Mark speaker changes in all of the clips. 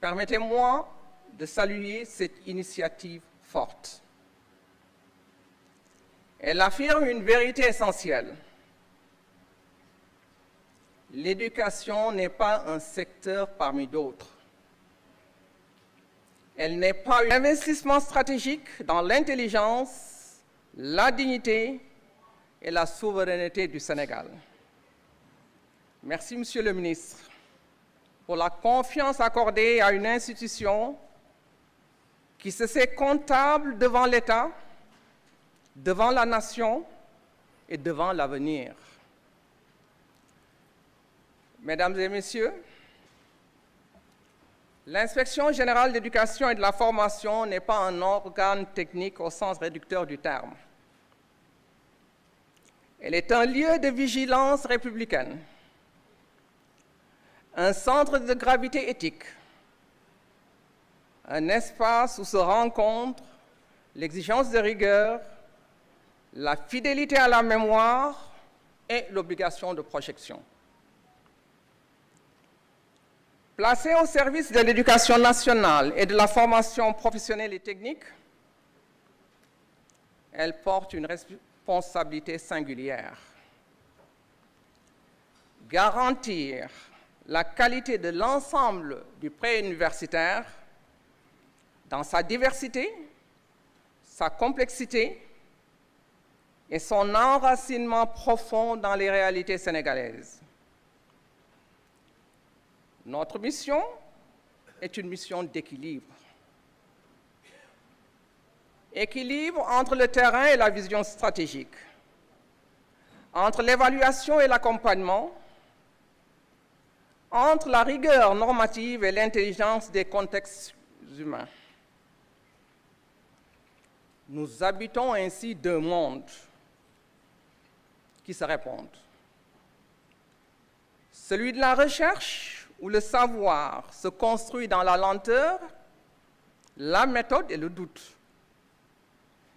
Speaker 1: Permettez-moi de saluer cette initiative forte. Elle affirme une vérité essentielle. L'éducation n'est pas un secteur parmi d'autres. Elle n'est pas un investissement stratégique dans l'intelligence, la dignité et la souveraineté du Sénégal. Merci, Monsieur le ministre, pour la confiance accordée à une institution qui se sait comptable devant l'État, devant la nation et devant l'avenir. Mesdames et Messieurs, l'Inspection générale d'éducation et de la formation n'est pas un organe technique au sens réducteur du terme. Elle est un lieu de vigilance républicaine, un centre de gravité éthique, un espace où se rencontrent l'exigence de rigueur, la fidélité à la mémoire et l'obligation de projection. Placée au service de l'éducation nationale et de la formation professionnelle et technique, elle porte une responsabilité singulière. Garantir la qualité de l'ensemble du préuniversitaire dans sa diversité, sa complexité et son enracinement profond dans les réalités sénégalaises. Notre mission est une mission d'équilibre. Équilibre entre le terrain et la vision stratégique, entre l'évaluation et l'accompagnement, entre la rigueur normative et l'intelligence des contextes humains. Nous habitons ainsi deux mondes qui se répondent. Celui de la recherche, où le savoir se construit dans la lenteur, la méthode et le doute.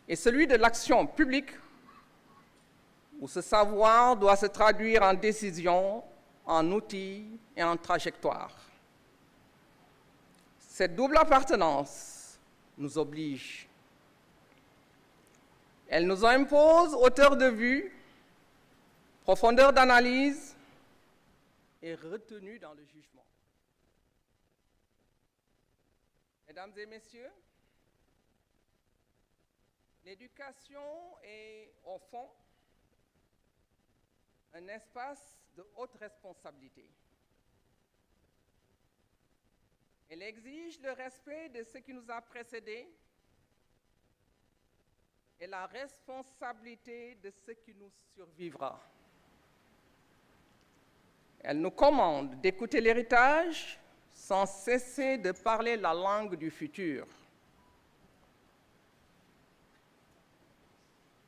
Speaker 1: Et celui de l'action publique, où ce savoir doit se traduire en décision, en outils et en trajectoire. Cette double appartenance nous oblige. Elle nous impose hauteur de vue, profondeur d'analyse et retenue dans le jugement. Mesdames et messieurs, l'éducation est, au fond, un espace de haute responsabilité. Elle exige le respect de ce qui nous a précédés et la responsabilité de ce qui nous survivra. Elle nous commande d'écouter l'héritage sans cesser de parler la langue du futur.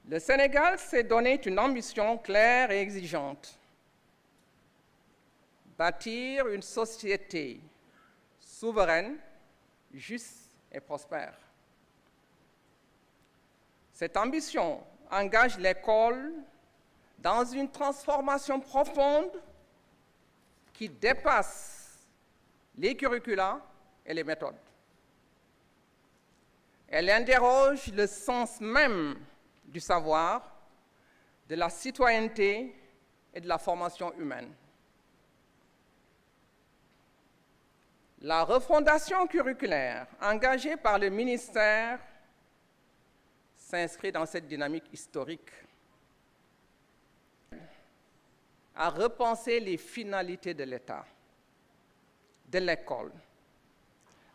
Speaker 1: Le Sénégal s'est donné une ambition claire et exigeante. Bâtir une société souveraine, juste et prospère. Cette ambition engage l'école dans une transformation profonde qui dépasse les curricula et les méthodes. Elle interroge le sens même du savoir, de la citoyenneté et de la formation humaine. La refondation curriculaire engagée par le ministère s'inscrit dans cette dynamique historique, à repenser les finalités de l'État, de l'école,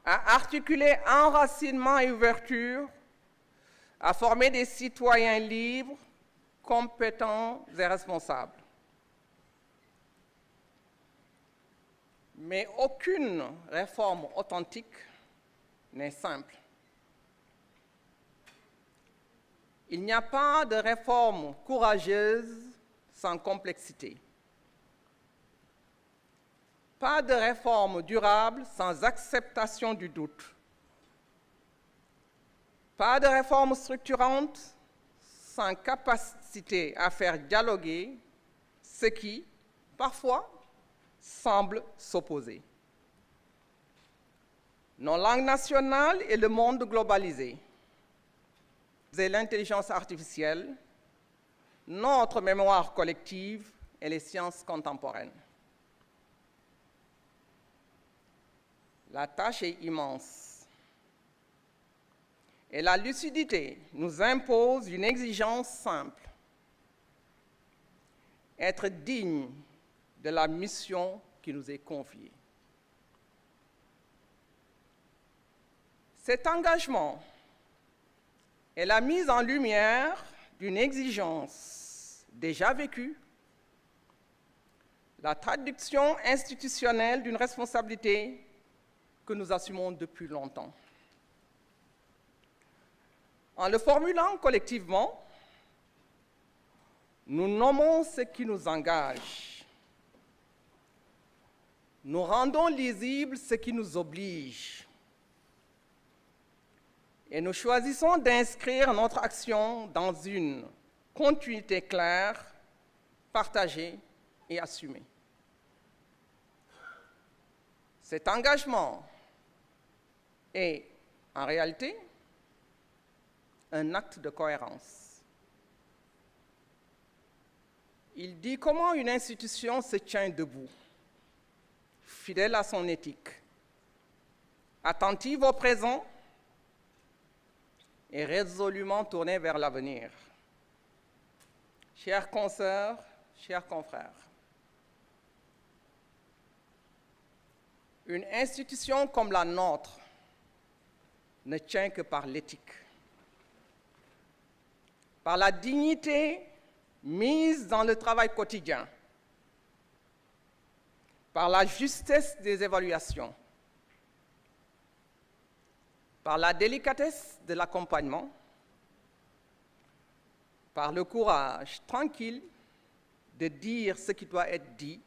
Speaker 1: à articuler enracinement et ouverture, à former des citoyens libres, compétents et responsables. Mais aucune réforme authentique n'est simple. Il n'y a pas de réforme courageuse sans complexité. Pas de réforme durable sans acceptation du doute. Pas de réforme structurante sans capacité à faire dialoguer ce qui, parfois, semble s'opposer. nos langues nationales et le monde globalisé, et l'intelligence artificielle, notre mémoire collective et les sciences contemporaines. La tâche est immense et la lucidité nous impose une exigence simple: être digne de la mission qui nous est confiée. Cet engagement est la mise en lumière d'une exigence déjà vécue, la traduction institutionnelle d'une responsabilité que nous assumons depuis longtemps. En le formulant collectivement, nous nommons ce qui nous engage. Nous rendons lisible ce qui nous oblige. Et nous choisissons d'inscrire notre action dans une continuité claire, partagée et assumée. Cet engagement est, en réalité, un acte de cohérence. Il dit comment une institution se tient debout, fidèle à son éthique, attentive au présent et résolument tournée vers l'avenir. Chères consoeurs, chers confrères, une institution comme la nôtre ne tient que par l'éthique, par la dignité mise dans le travail quotidien, par la justesse des évaluations, par la délicatesse de l'accompagnement, par le courage tranquille de dire ce qui doit être dit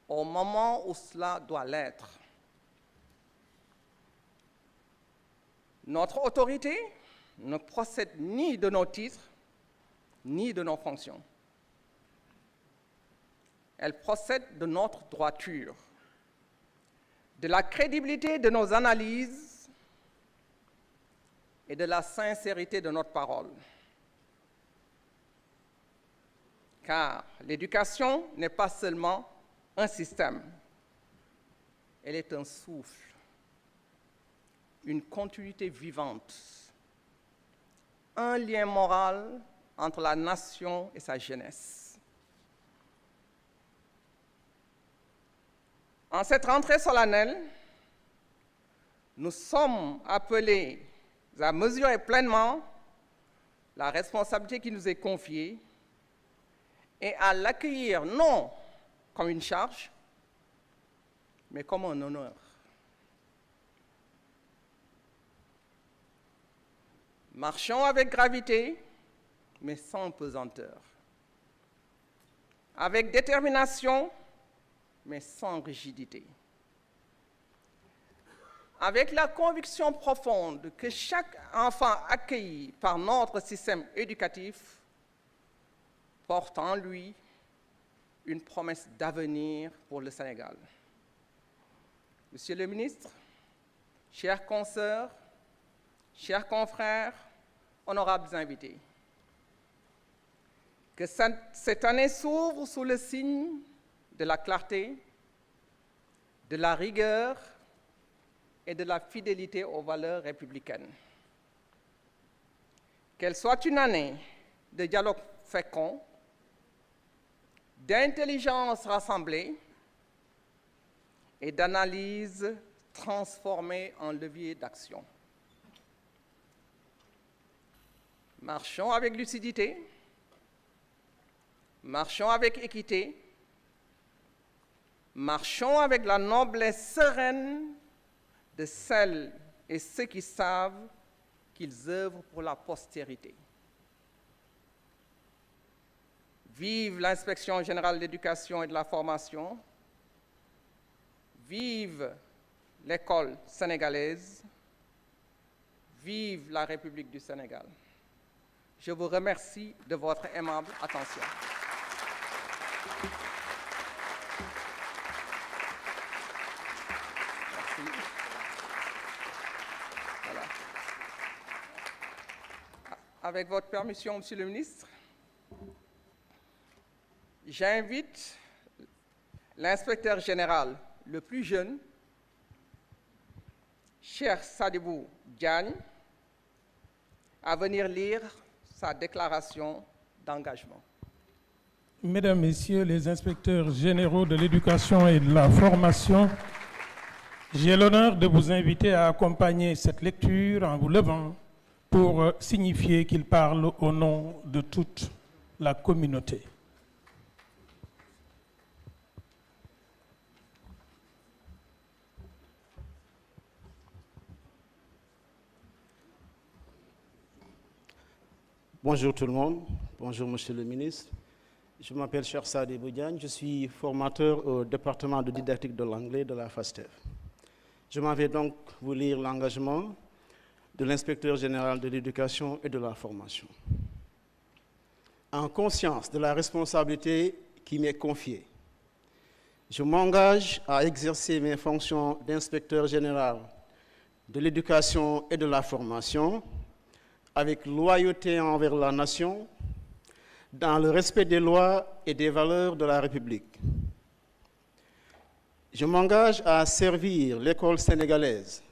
Speaker 1: au moment où cela doit l'être. Notre autorité ne procède ni de nos titres, ni de nos fonctions. Elle procède de notre droiture, de la crédibilité de nos analyses et de la sincérité de notre parole. Car l'éducation n'est pas seulement un système, elle est un souffle, une continuité vivante, un lien moral entre la nation et sa jeunesse. En cette rentrée solennelle, nous sommes appelés à mesurer pleinement la responsabilité qui nous est confiée et à l'accueillir non comme une charge, mais comme un honneur. Marchons avec gravité, mais sans pesanteur. Avec détermination, mais sans rigidité. Avec la conviction profonde que chaque enfant accueilli par notre système éducatif porte en lui une promesse d'avenir pour le Sénégal. Monsieur le ministre, chers consoeurs, chers confrères, honorables invités, que cette année s'ouvre sous le signe de la clarté, de la rigueur et de la fidélité aux valeurs républicaines. Qu'elle soit une année de dialogue fécond, d'intelligence rassemblée et d'analyse transformée en levier d'action. Marchons avec lucidité, marchons avec équité, marchons avec la noblesse sereine de celles et ceux qui savent qu'ils œuvrent pour la postérité. Vive l'Inspection générale de l'éducation et de la formation, vive l'école sénégalaise, vive la République du Sénégal. Je vous remercie de votre aimable attention. Merci. Avec votre permission, Monsieur le ministre, j'invite l'inspecteur général le plus jeune, Cheikh Sadibou Diagne, à venir lire sa déclaration d'engagement.
Speaker 2: Mesdames, Messieurs les inspecteurs généraux de l'éducation et de la formation, j'ai l'honneur de vous inviter à accompagner cette lecture en vous levant pour signifier qu'il parle au nom de toute la communauté.
Speaker 3: Bonjour tout le monde, bonjour Monsieur le ministre. Je m'appelle Cheikh Sadibou Diagne, je suis formateur au département de didactique de l'anglais de la FASTEF. Je m'en vais donc vous lire l'engagement de l'inspecteur général de l'éducation et de la formation. En conscience de la responsabilité qui m'est confiée, je m'engage à exercer mes fonctions d'inspecteur général de l'éducation et de la formation avec loyauté envers la nation, dans le respect des lois et des valeurs de la République. Je m'engage à servir l'école sénégalaise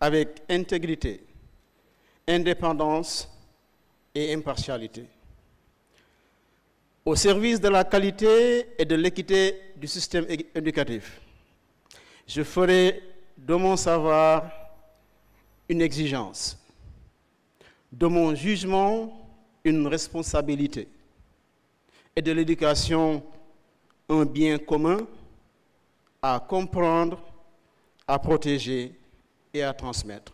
Speaker 3: avec intégrité, indépendance et impartialité, au service de la qualité et de l'équité du système éducatif. Je ferai de mon savoir une exigence, de mon jugement une responsabilité, et de l'éducation un bien commun à comprendre, à protéger et à transmettre.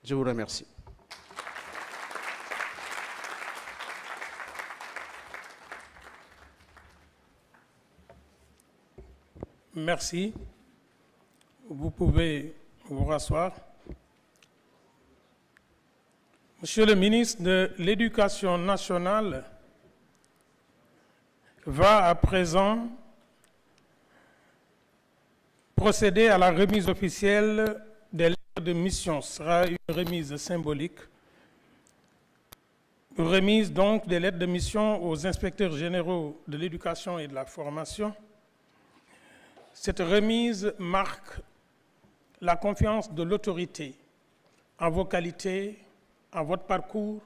Speaker 3: Je vous remercie.
Speaker 2: Merci. Vous pouvez vous rasseoir. Monsieur le ministre de l'Éducation nationale va à présent procéder à la remise officielle des lettres de mission. Ce sera une remise symbolique. Remise donc des lettres de mission aux inspecteurs généraux de l'éducation et de la formation. Cette remise marque la confiance de l'autorité en vos qualités, en votre parcours,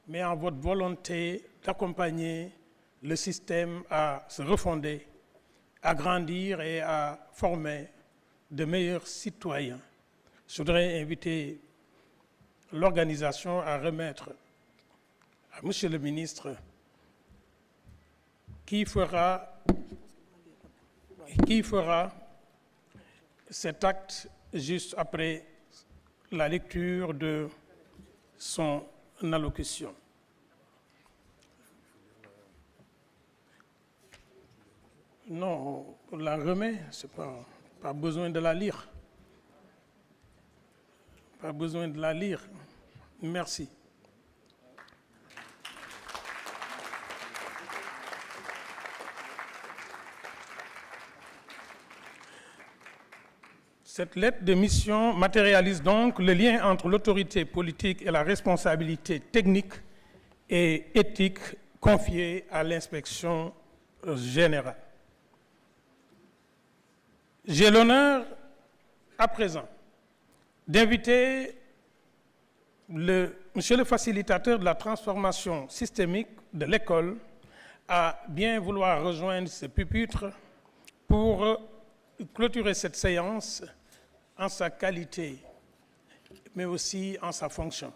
Speaker 2: mais en votre volonté d'accompagner le système à se refonder, à grandir et à former de meilleurs citoyens. Je voudrais inviter l'organisation à remettre à Monsieur le ministre qui fera cet acte juste après la lecture de son allocution. Non, on la remet, c'est pas besoin de la lire. Pas besoin de la lire. Merci. Cette lettre de mission matérialise donc le lien entre l'autorité politique et la responsabilité technique et éthique confiée à l'inspection générale. J'ai l'honneur à présent d'inviter monsieur le facilitateur de la transformation systémique de l'école à bien vouloir rejoindre ce pupitre pour clôturer cette séance en sa qualité, mais aussi en sa fonction.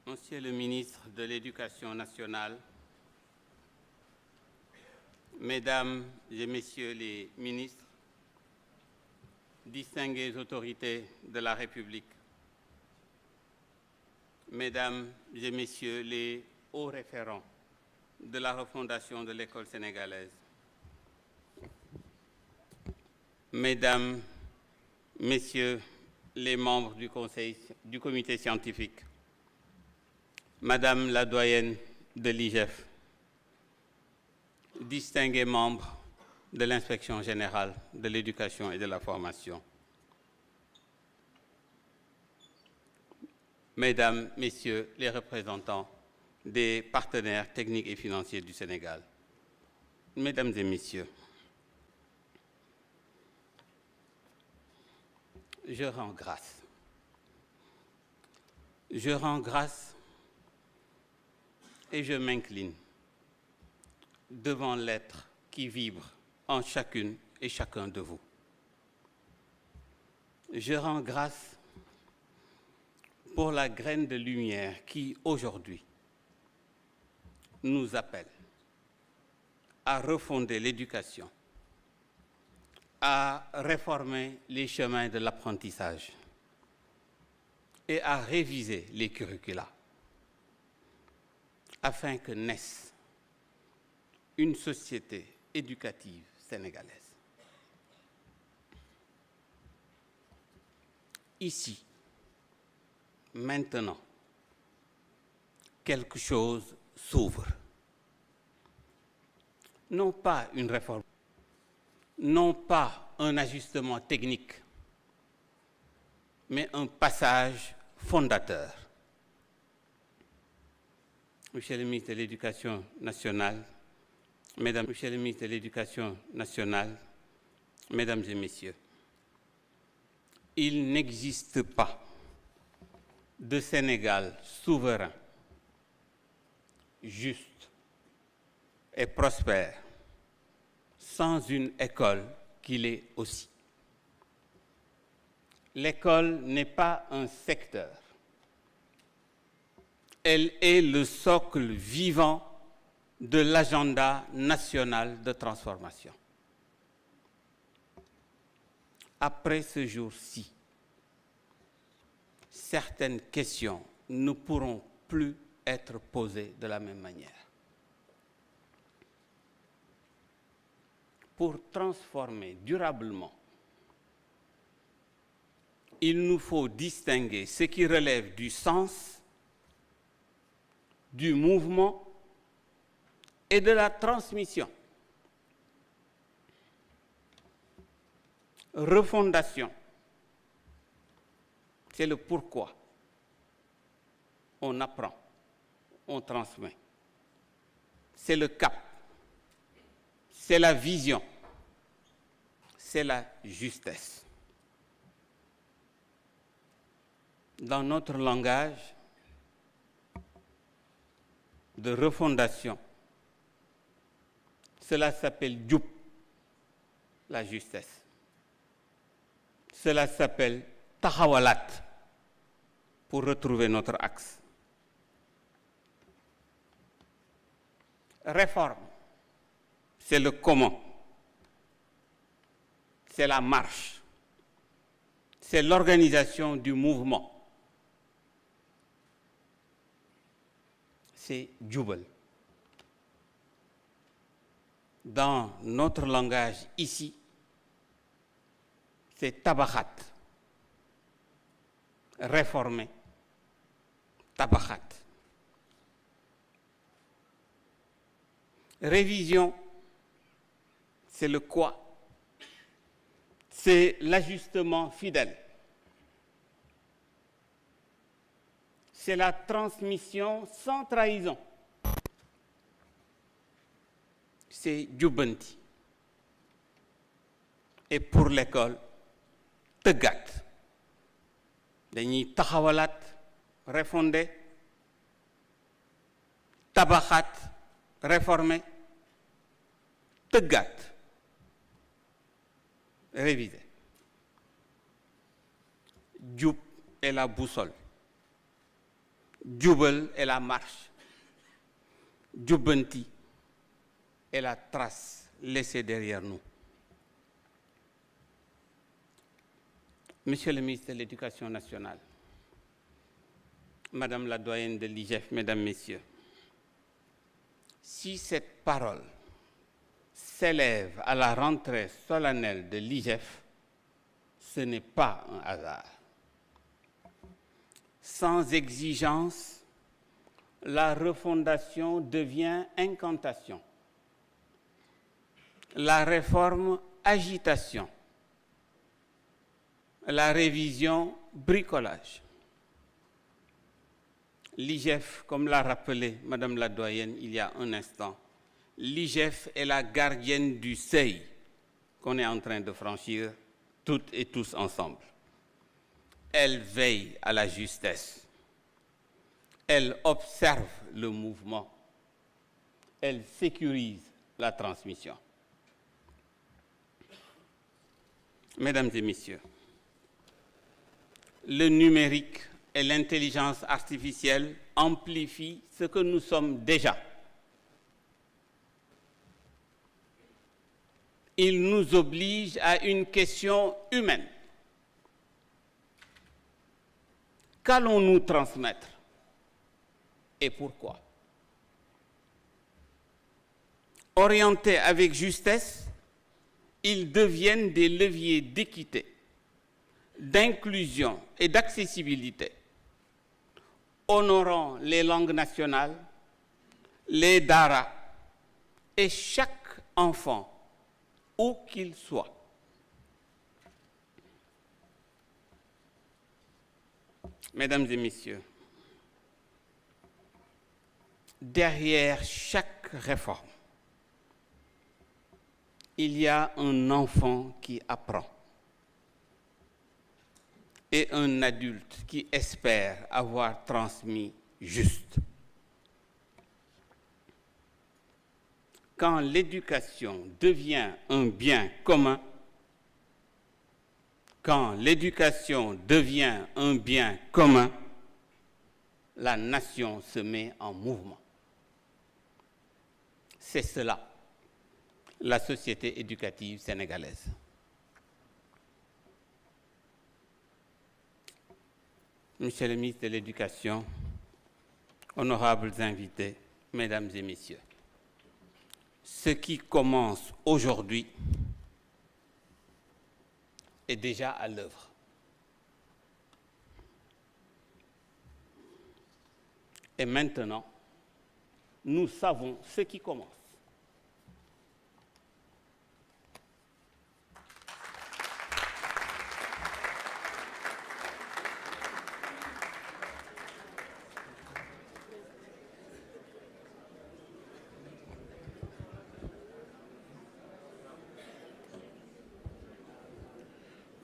Speaker 4: Monsieur le ministre de l'Éducation nationale, Mesdames et Messieurs les ministres, distinguées autorités de la République, Mesdames et Messieurs les hauts référents de la refondation de l'école sénégalaise, Mesdames, Messieurs les membres du comité scientifique, Madame la doyenne de l'IGF, distingués membres de l'Inspection générale de l'éducation et de la formation, Mesdames, Messieurs les représentants des partenaires techniques et financiers du Sénégal, Mesdames et Messieurs, je rends grâce. Je rends grâce et je m'incline devant l'être qui vibre en chacune et chacun de vous. Je rends grâce pour la graine de lumière qui, aujourd'hui, nous appelle à refonder l'éducation, à réformer les chemins de l'apprentissage et à réviser les curricula afin que naisse une société éducative sénégalaise. Ici, maintenant, quelque chose s'ouvre. Non pas une réforme, non pas un ajustement technique, mais un passage fondateur. Monsieur le ministre de l'Éducation nationale, Monsieur le ministre de l'Éducation nationale, Mesdames et Messieurs, il n'existe pas de Sénégal souverain, juste et prospère sans une école qui l'est aussi. L'école n'est pas un secteur. Elle est le socle vivant de l'agenda national de transformation. Après ce jour-ci, certaines questions ne pourront plus être posées de la même manière. Pour transformer durablement, il nous faut distinguer ce qui relève du sens, du mouvement et de la transmission. Refondation, c'est le pourquoi. On apprend, on transmet. C'est le cap, c'est la vision, c'est la justesse. Dans notre langage de refondation, cela s'appelle djub, la justesse. Cela s'appelle tahawalat, pour retrouver notre axe. Réforme, c'est le comment, c'est la marche, c'est l'organisation du mouvement. C'est djubal. Dans notre langage ici, c'est tabakhat. Réformer, tabakhat. Révision, c'est le quoi? C'est l'ajustement fidèle. C'est la transmission sans trahison. C'est Djubanti. Et pour l'école, Tegat. Dañuy taxawalat, refonder, tabaxat, réformer, Tegat, réviser. Djub est la boussole. Djubal est la marche. Djubanti est la trace laissée derrière nous. Monsieur le ministre de l'Éducation nationale, Madame la doyenne de l'IGF, Mesdames, Messieurs, si cette parole s'élève à la rentrée solennelle de l'IGF, ce n'est pas un hasard. Sans exigence, la refondation devient incantation. La réforme, agitation. La révision, bricolage. L'IGF, comme l'a rappelé Madame la doyenne il y a un instant, l'IGF est la gardienne du seuil qu'on est en train de franchir toutes et tous ensemble. Elle veille à la justesse. Elle observe le mouvement. Elle sécurise la transmission. Mesdames et messieurs, le numérique et l'intelligence artificielle amplifient ce que nous sommes déjà. Il nous oblige à une question humaine. Qu'allons-nous transmettre et pourquoi? Orientés avec justesse, ils deviennent des leviers d'équité, d'inclusion et d'accessibilité, honorant les langues nationales, les daras et chaque enfant, où qu'il soit. Mesdames et messieurs, derrière chaque réforme, il y a un enfant qui apprend et un adulte qui espère avoir transmis juste. Quand l'éducation devient un bien commun, la nation se met en mouvement. C'est cela, la société éducative sénégalaise. Monsieur le ministre de l'Éducation, honorables invités, mesdames et messieurs, ce qui commence aujourd'hui est déjà à l'œuvre. Et maintenant, nous savons ce qui commence.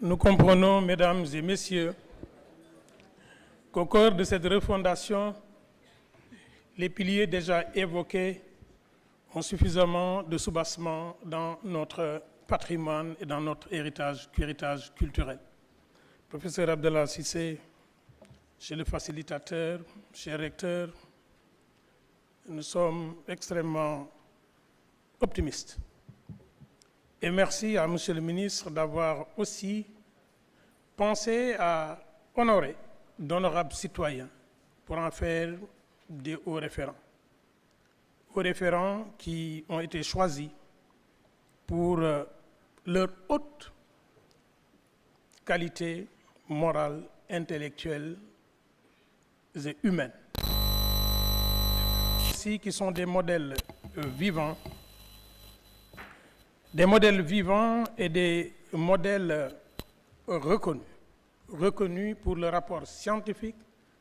Speaker 2: Nous comprenons, mesdames et messieurs, qu'au cœur de cette refondation, les piliers déjà évoqués ont suffisamment de soubassement dans notre patrimoine et dans notre héritage culturel. Professeur Abdallah Cissé, chez le facilitateur, cher recteur, nous sommes extrêmement optimistes. Et merci à Monsieur le ministre d'avoir aussi pensé à honorer d'honorables citoyens pour en faire des hauts référents. Hauts référents qui ont été choisis pour leur haute qualité morale, intellectuelle et humaine. Ici, qui sont des modèles vivants. Des modèles vivants et des modèles reconnus pour le rapport scientifique,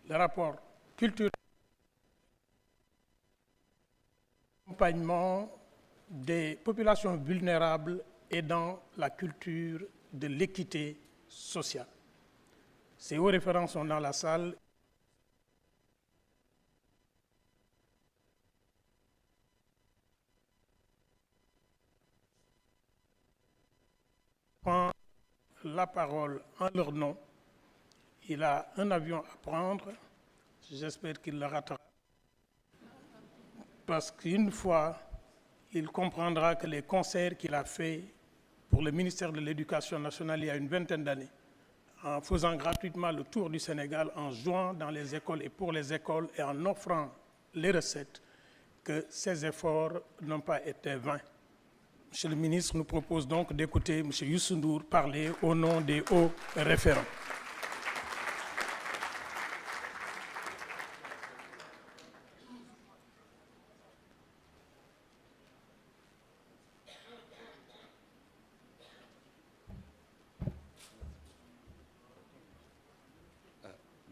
Speaker 2: le rapport culturel, l'accompagnement des populations vulnérables et dans la culture de l'équité sociale. Ces hauts référents sont dans la salle. Prend la parole en leur nom. Il a un avion à prendre. J'espère qu'il le ratera. Parce qu'une fois, il comprendra que les concerts qu'il a faits pour le ministère de l'Éducation nationale il y a une vingtaine d'années, en faisant gratuitement le tour du Sénégal, en jouant dans les écoles et pour les écoles et en offrant les recettes, que ces efforts n'ont pas été vains. Monsieur le ministre nous propose donc d'écouter M. Youssou Ndour parler au nom des hauts référents.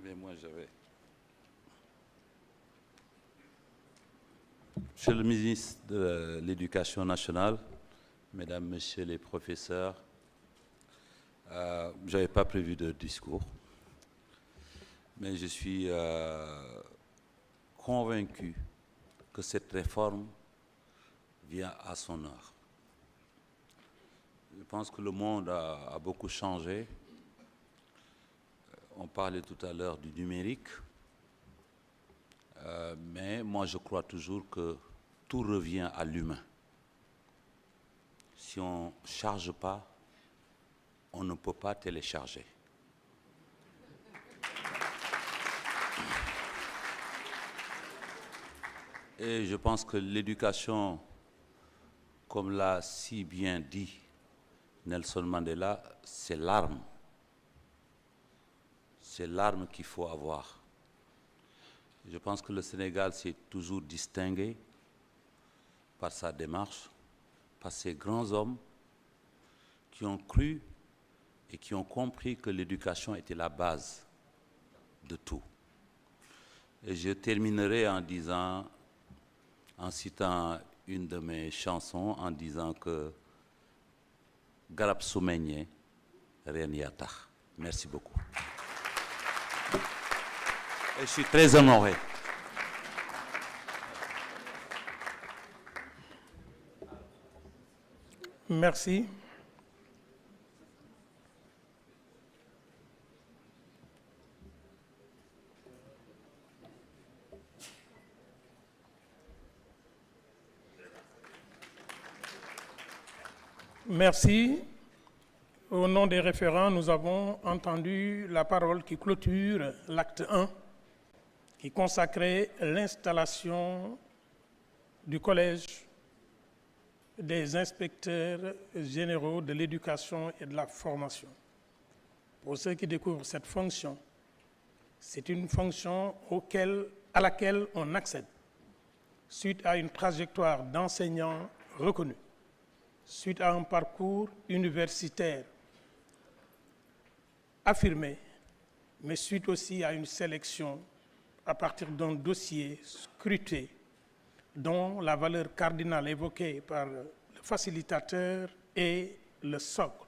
Speaker 5: Mais moi, j'avais... Monsieur le ministre de l'Éducation nationale, Mesdames, Messieurs les professeurs, je n'avais pas prévu de discours, mais je suis convaincu que cette réforme vient à son heure. Je pense que le monde a beaucoup changé. On parlait tout à l'heure du numérique, mais moi je crois toujours que tout revient à l'humain. Si on ne charge pas, on ne peut pas télécharger. Et je pense que l'éducation, comme l'a si bien dit Nelson Mandela, c'est l'arme. C'est l'arme qu'il faut avoir. Je pense que le Sénégal s'est toujours distingué par sa démarche, par ces grands hommes qui ont cru et qui ont compris que l'éducation était la base de tout. Et je terminerai en citant une de mes chansons, en disant que Garab Soumegne, Rien Yata. Merci beaucoup. Et je suis très honoré.
Speaker 2: Merci. Merci. Au nom des référents, nous avons entendu la parole qui clôture l'acte 1, qui consacrait l'installation du collège des inspecteurs généraux de l'éducation et de la formation. Pour ceux qui découvrent cette fonction, c'est une fonction à laquelle on accède suite à une trajectoire d'enseignants reconnus, suite à un parcours universitaire affirmé, mais suite aussi à une sélection à partir d'un dossier scruté dont la valeur cardinale évoquée par le facilitateur est le socle,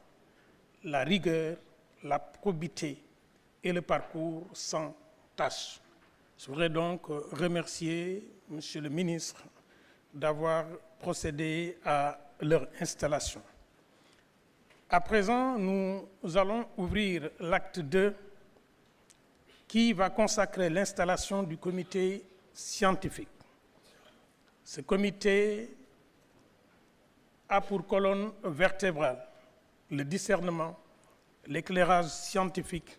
Speaker 2: la rigueur, la probité et le parcours sans tâche. Je voudrais donc remercier Monsieur le ministre d'avoir procédé à leur installation. À présent, nous allons ouvrir l'acte 2 qui va consacrer l'installation du comité scientifique. Ce comité a pour colonne vertébrale le discernement, l'éclairage scientifique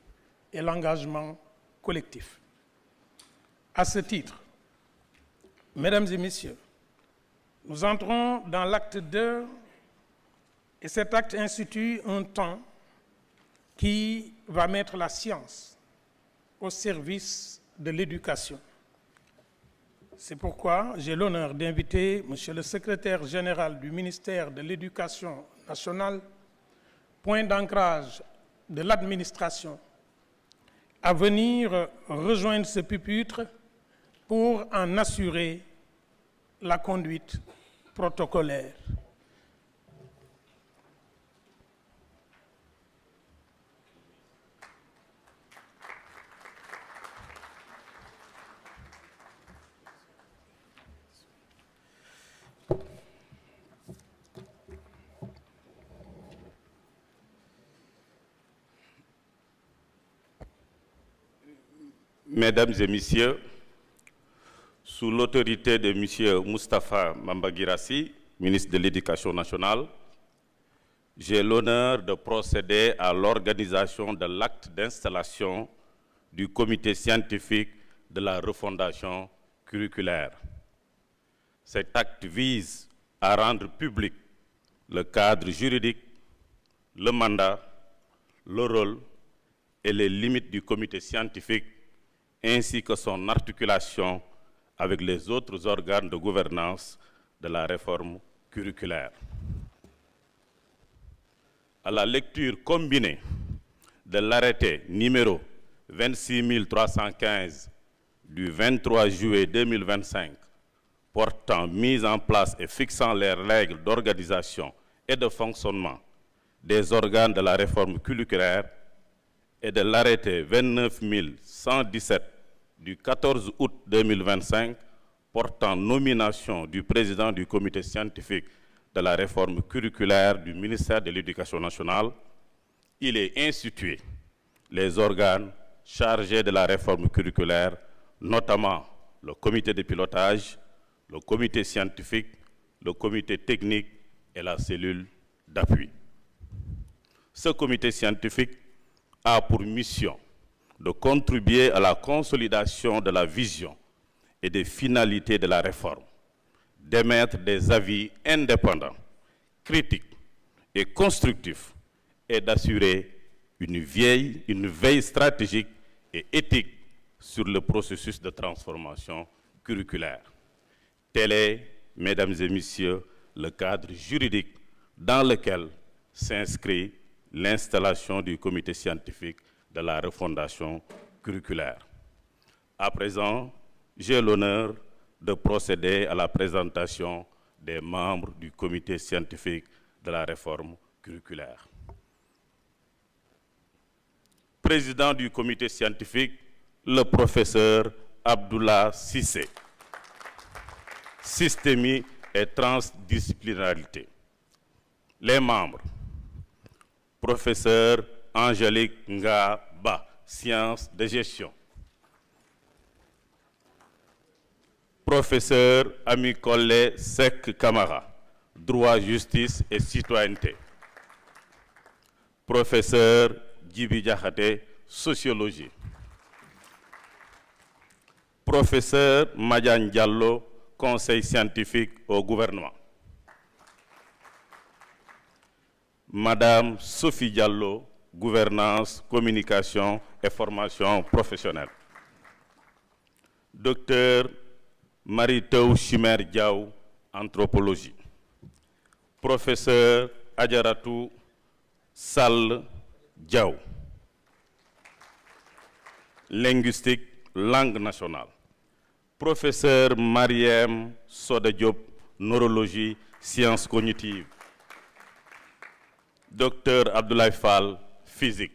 Speaker 2: et l'engagement collectif. À ce titre, Mesdames et Messieurs, nous entrons dans l'acte 2 et cet acte institue un temps qui va mettre la science au service de l'éducation. C'est pourquoi j'ai l'honneur d'inviter Monsieur le secrétaire général du ministère de l'Éducation nationale, point d'ancrage de l'administration, à venir rejoindre ce pupitre pour en assurer la conduite protocolaire.
Speaker 6: Mesdames et Messieurs, sous l'autorité de M. Moustapha Mambagirassi, ministre de l'Éducation nationale, j'ai l'honneur de procéder à l'organisation de l'acte d'installation du comité scientifique de la refondation curriculaire. Cet acte vise à rendre public le cadre juridique, le mandat, le rôle et les limites du comité scientifique ainsi que son articulation avec les autres organes de gouvernance de la réforme curriculaire. À la lecture combinée de l'arrêté numéro 26 315 du 23 juillet 2025 portant mise en place et fixant les règles d'organisation et de fonctionnement des organes de la réforme curriculaire et de l'arrêté 29 117 du 14 août 2025 portant nomination du président du comité scientifique de la réforme curriculaire du ministère de l'Éducation nationale, il est institué les organes chargés de la réforme curriculaire, notamment le comité de pilotage, le comité scientifique, le comité technique et la cellule d'appui. Ce comité scientifique a pour mission de contribuer à la consolidation de la vision et des finalités de la réforme, d'émettre des avis indépendants, critiques et constructifs et d'assurer une veille stratégique et éthique sur le processus de transformation curriculaire. Tel est, mesdames et messieurs, le cadre juridique dans lequel s'inscrit l'installation du comité scientifique de la refondation curriculaire. À présent, j'ai l'honneur de procéder à la présentation des membres du comité scientifique de la réforme curriculaire. Président du comité scientifique, le professeur Abdoulaye Cissé. Systémie et transdisciplinarité. Les membres, professeur Angélique Ngaba, sciences de gestion. Professeur Amikole Sek Kamara, droit, justice et citoyenneté. Professeur Djibi Diakhaté, sociologie. Professeur Madiane Diallo, conseil scientifique au gouvernement. Madame Sophie Diallo, gouvernance, communication et formation professionnelle. Docteur Marie-Tou Chimère Diaw, anthropologie. Professeur Adjaratou Sall Diaw, linguistique, langue nationale. Professeur Mariem Soda Diop, neurologie, sciences cognitives. Docteur Abdoulaye Fall, physique.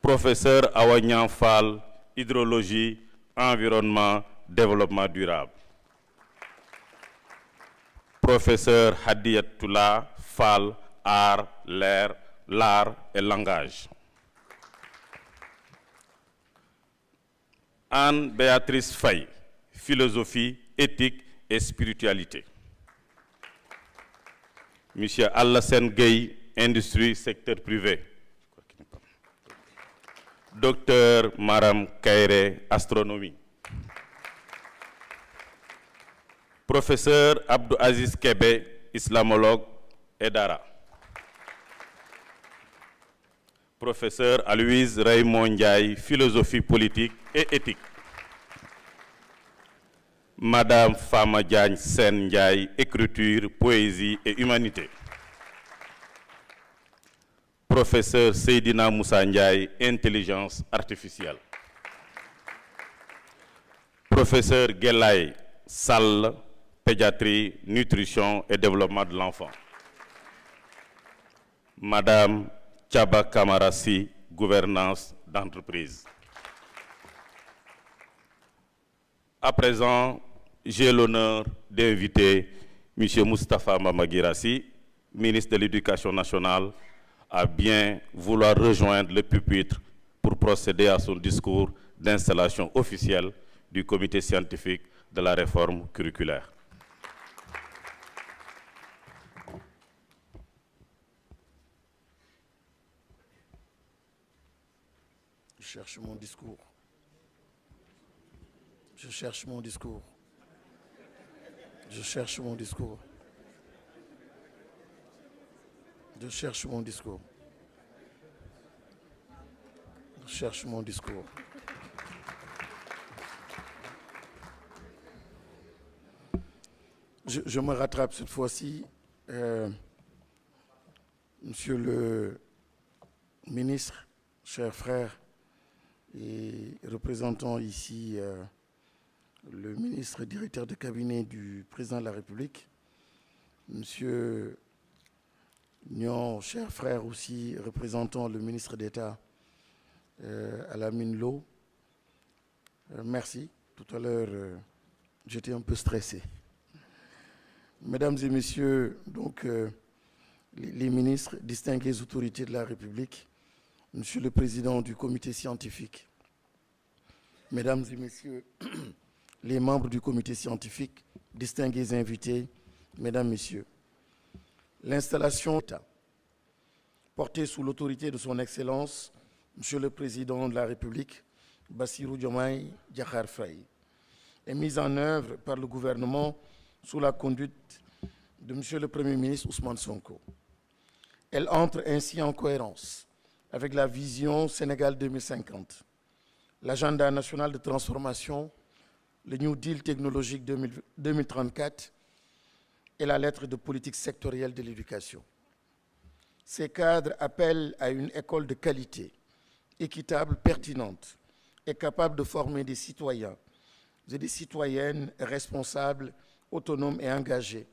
Speaker 6: Professeur Awanyan Fall, hydrologie, environnement, développement durable. Professeur Hadiyatoula Fall, art, l'art et langage. Anne-Béatrice Faye, philosophie, éthique et spiritualité. Monsieur Alassane Gueye, industrie, secteur privé. Docteur Maram Kairé, astronomie. Professeur Abdou Aziz Kebe, islamologue et dara. Professeur Aloïse Raymond Ndiaye, philosophie politique et éthique. Madame Fama Diagne Sen Ndiaye, écriture, poésie et humanité. Professeur Seydina Moussa Ndiaye, intelligence artificielle. Professeur Gelay Sall, pédiatrie, nutrition et développement de l'enfant. Madame Tchaba Kamarassi, gouvernance d'entreprise. À présent, j'ai l'honneur d'inviter M. Moustapha Mamagirassi, ministre de l'Éducation nationale, à bien vouloir rejoindre le pupitre pour procéder à son discours d'installation officielle du comité scientifique de la réforme curriculaire.
Speaker 7: Je cherche mon discours. Je cherche mon discours. Je cherche mon discours. Je cherche mon discours. Je cherche mon discours. Je me rattrape cette fois-ci. Monsieur le ministre, chers frères, et représentant ici le ministre directeur de cabinet du président de la République, Monsieur Nyon, cher frère aussi, représentant le ministre d'État Alamine Lo, merci. Tout à l'heure, j'étais un peu stressé. Mesdames et messieurs, donc, les ministres, distinguées autorités de la République, Monsieur le Président du comité scientifique, Mesdames et messieurs, les membres du comité scientifique, distingués invités, Mesdames, Messieurs, l'installation d'État, portée sous l'autorité de son Excellence, Monsieur le Président de la République, Bassirou Diomaye Diakhar Faye, est mise en œuvre par le gouvernement sous la conduite de Monsieur le Premier ministre Ousmane Sonko. Elle entre ainsi en cohérence avec la vision Sénégal 2050, l'agenda national de transformation, le New Deal technologique 2034 et la lettre de politique sectorielle de l'éducation. Ces cadres appellent à une école de qualité, équitable, pertinente et capable de former des citoyens et des citoyennes responsables, autonomes et engagés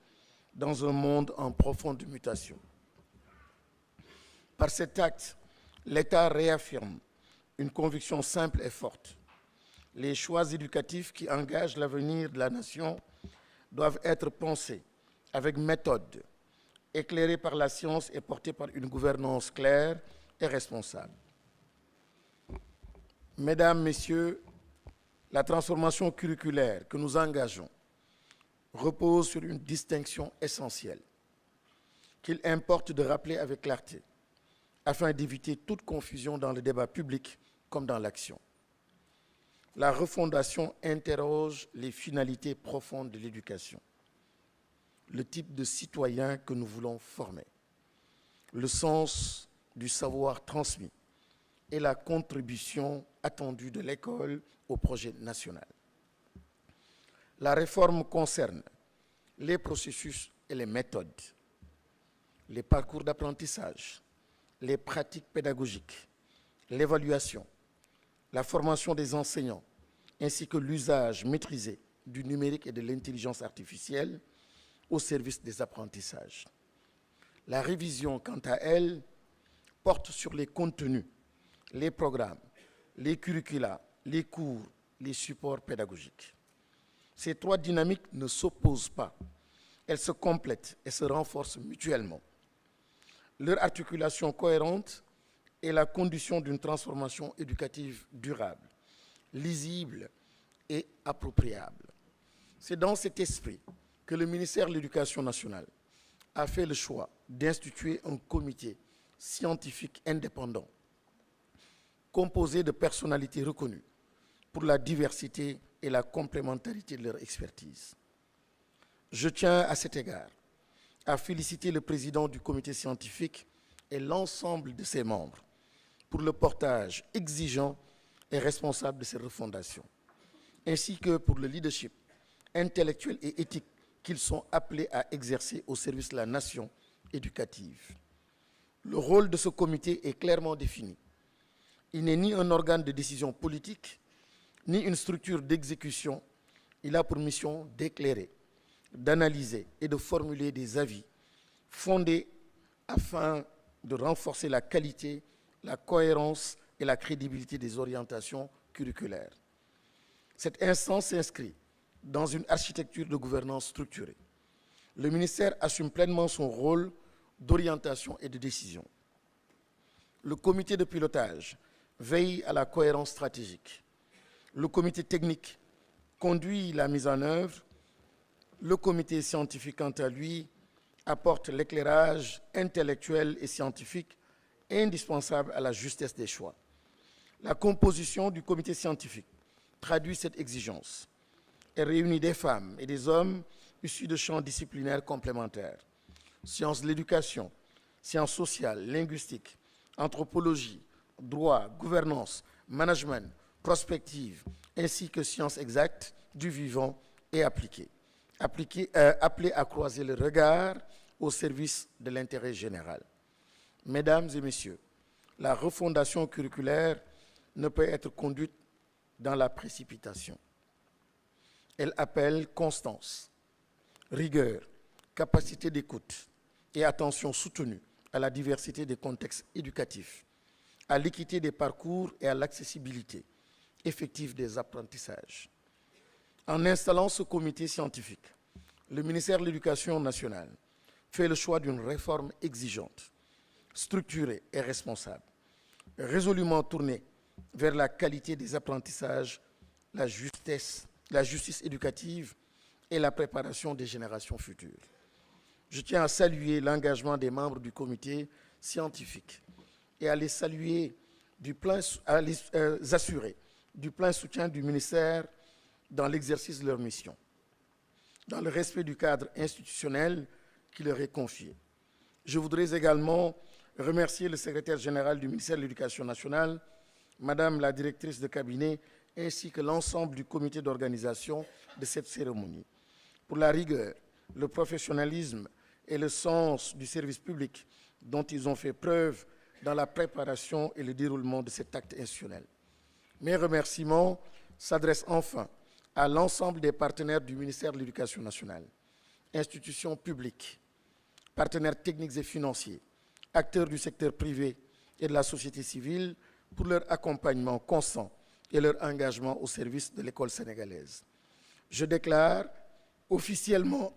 Speaker 7: dans un monde en profonde mutation. Par cet acte, l'État réaffirme une conviction simple et forte. Les choix éducatifs qui engagent l'avenir de la nation doivent être pensés avec méthode, éclairés par la science et portés par une gouvernance claire et responsable. Mesdames, Messieurs, la transformation curriculaire que nous engageons repose sur une distinction essentielle qu'il importe de rappeler avec clarté, afin d'éviter toute confusion dans le débat public comme dans l'action. La refondation interroge les finalités profondes de l'éducation, le type de citoyen que nous voulons former, le sens du savoir transmis et la contribution attendue de l'école au projet national. La réforme concerne les processus et les méthodes, les parcours d'apprentissage, les pratiques pédagogiques, l'évaluation, la formation des enseignants, ainsi que l'usage maîtrisé du numérique et de l'intelligence artificielle au service des apprentissages. La révision, quant à elle, porte sur les contenus, les programmes, les curricula, les cours, les supports pédagogiques. Ces trois dynamiques ne s'opposent pas, elles se complètent et se renforcent mutuellement. Leur articulation cohérente est la condition d'une transformation éducative durable, lisible et appropriable. C'est dans cet esprit que le ministère de l'Éducation nationale a fait le choix d'instituer un comité scientifique indépendant, composé de personnalités reconnues pour la diversité et la complémentarité de leur expertise. Je tiens à cet égard à féliciter le président du comité scientifique et l'ensemble de ses membres pour le portage exigeant et responsable de ces refondations, ainsi que pour le leadership intellectuel et éthique qu'ils sont appelés à exercer au service de la nation éducative. Le rôle de ce comité est clairement défini. Il n'est ni un organe de décision politique, ni une structure d'exécution. Il a pour mission d'éclairer, d'analyser et de formuler des avis fondés afin de renforcer la qualité, la cohérence et la crédibilité des orientations curriculaires. Cette instance s'inscrit dans une architecture de gouvernance structurée. Le ministère assume pleinement son rôle d'orientation et de décision. Le comité de pilotage veille à la cohérence stratégique. Le comité technique conduit la mise en œuvre. Le comité scientifique, quant à lui, apporte l'éclairage intellectuel et scientifique indispensable à la justesse des choix. La composition du comité scientifique traduit cette exigence. Elle réunit des femmes et des hommes issus de champs disciplinaires complémentaires. Sciences de l'éducation, sciences sociales, linguistiques, anthropologie, droit, gouvernance, management, prospective, ainsi que sciences exactes du vivant et appliquées. Appelés à croiser le regard au service de l'intérêt général. Mesdames et messieurs, la refondation curriculaire ne peut être conduite dans la précipitation. Elle appelle constance, rigueur, capacité d'écoute et attention soutenue à la diversité des contextes éducatifs, à l'équité des parcours et à l'accessibilité effective des apprentissages. En installant ce comité scientifique, le ministère de l'Éducation nationale fait le choix d'une réforme exigeante, structurée et responsable, résolument tournée vers la qualité des apprentissages, la justice éducative et la préparation des générations futures. Je tiens à saluer l'engagement des membres du comité scientifique et à les assurer du plein soutien du ministère dans l'exercice de leur mission, dans le respect du cadre institutionnel qui leur est confié. Je voudrais également remercier le secrétaire général du ministère de l'Éducation nationale, Madame la directrice de cabinet, ainsi que l'ensemble du comité d'organisation de cette cérémonie, pour la rigueur, le professionnalisme et le sens du service public dont ils ont fait preuve dans la préparation et le déroulement de cet acte institutionnel. Mes remerciements s'adressent enfin à l'ensemble des partenaires du ministère de l'Éducation nationale, institutions publiques, partenaires techniques et financiers, acteurs du secteur privé et de la société civile pour leur accompagnement constant et leur engagement au service de l'école sénégalaise. Je déclare officiellement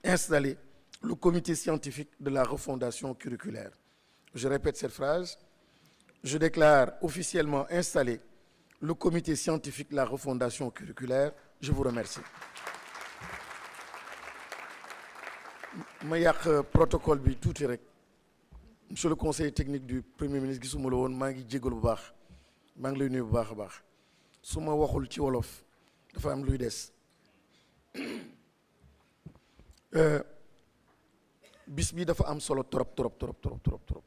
Speaker 7: installé le comité scientifique de la refondation curriculaire. Je répète cette phrase. Je déclare officiellement installé le comité scientifique de la refondation curriculaire. Je vous remercie. Ma yàq protocole bi tuuti rek. Monsieur le conseiller technique du Premier ministre gisuma la woon maa ngi jégalu bu baax maa ngi lay nuyu bu baax a baax su ma waxul ci wolof dafa am luy des bis bi dafa am solo trop trop trop trop trop trop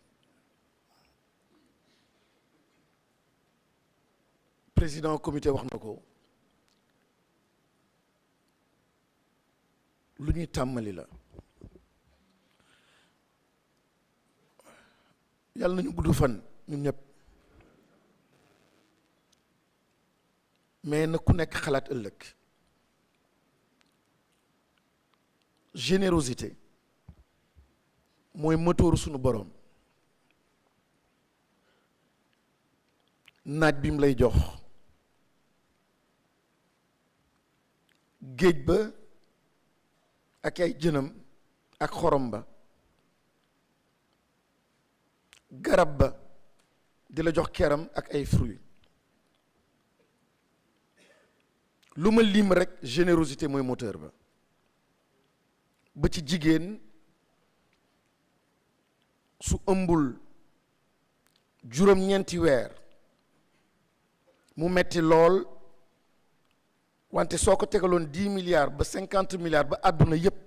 Speaker 7: président comité wax na ko lu ñuy tàmmali la yàlla nañu gudd fan ñun ñëpp mais na ku nekk xalaat ëllëg générosité mooy moteur sunu boroom naaj bi mu lay jox géej ba ak ay jënam ak xorom ba garab ba di la jox keram ak ay fruits lu ma lim rek générosité mooy moteur ba ci jigéen su ëmbul juróom-ñeenti weer mu metti lool wante soo ko tegaloon 10 milliards ba 50 milliards ba àdduna yépp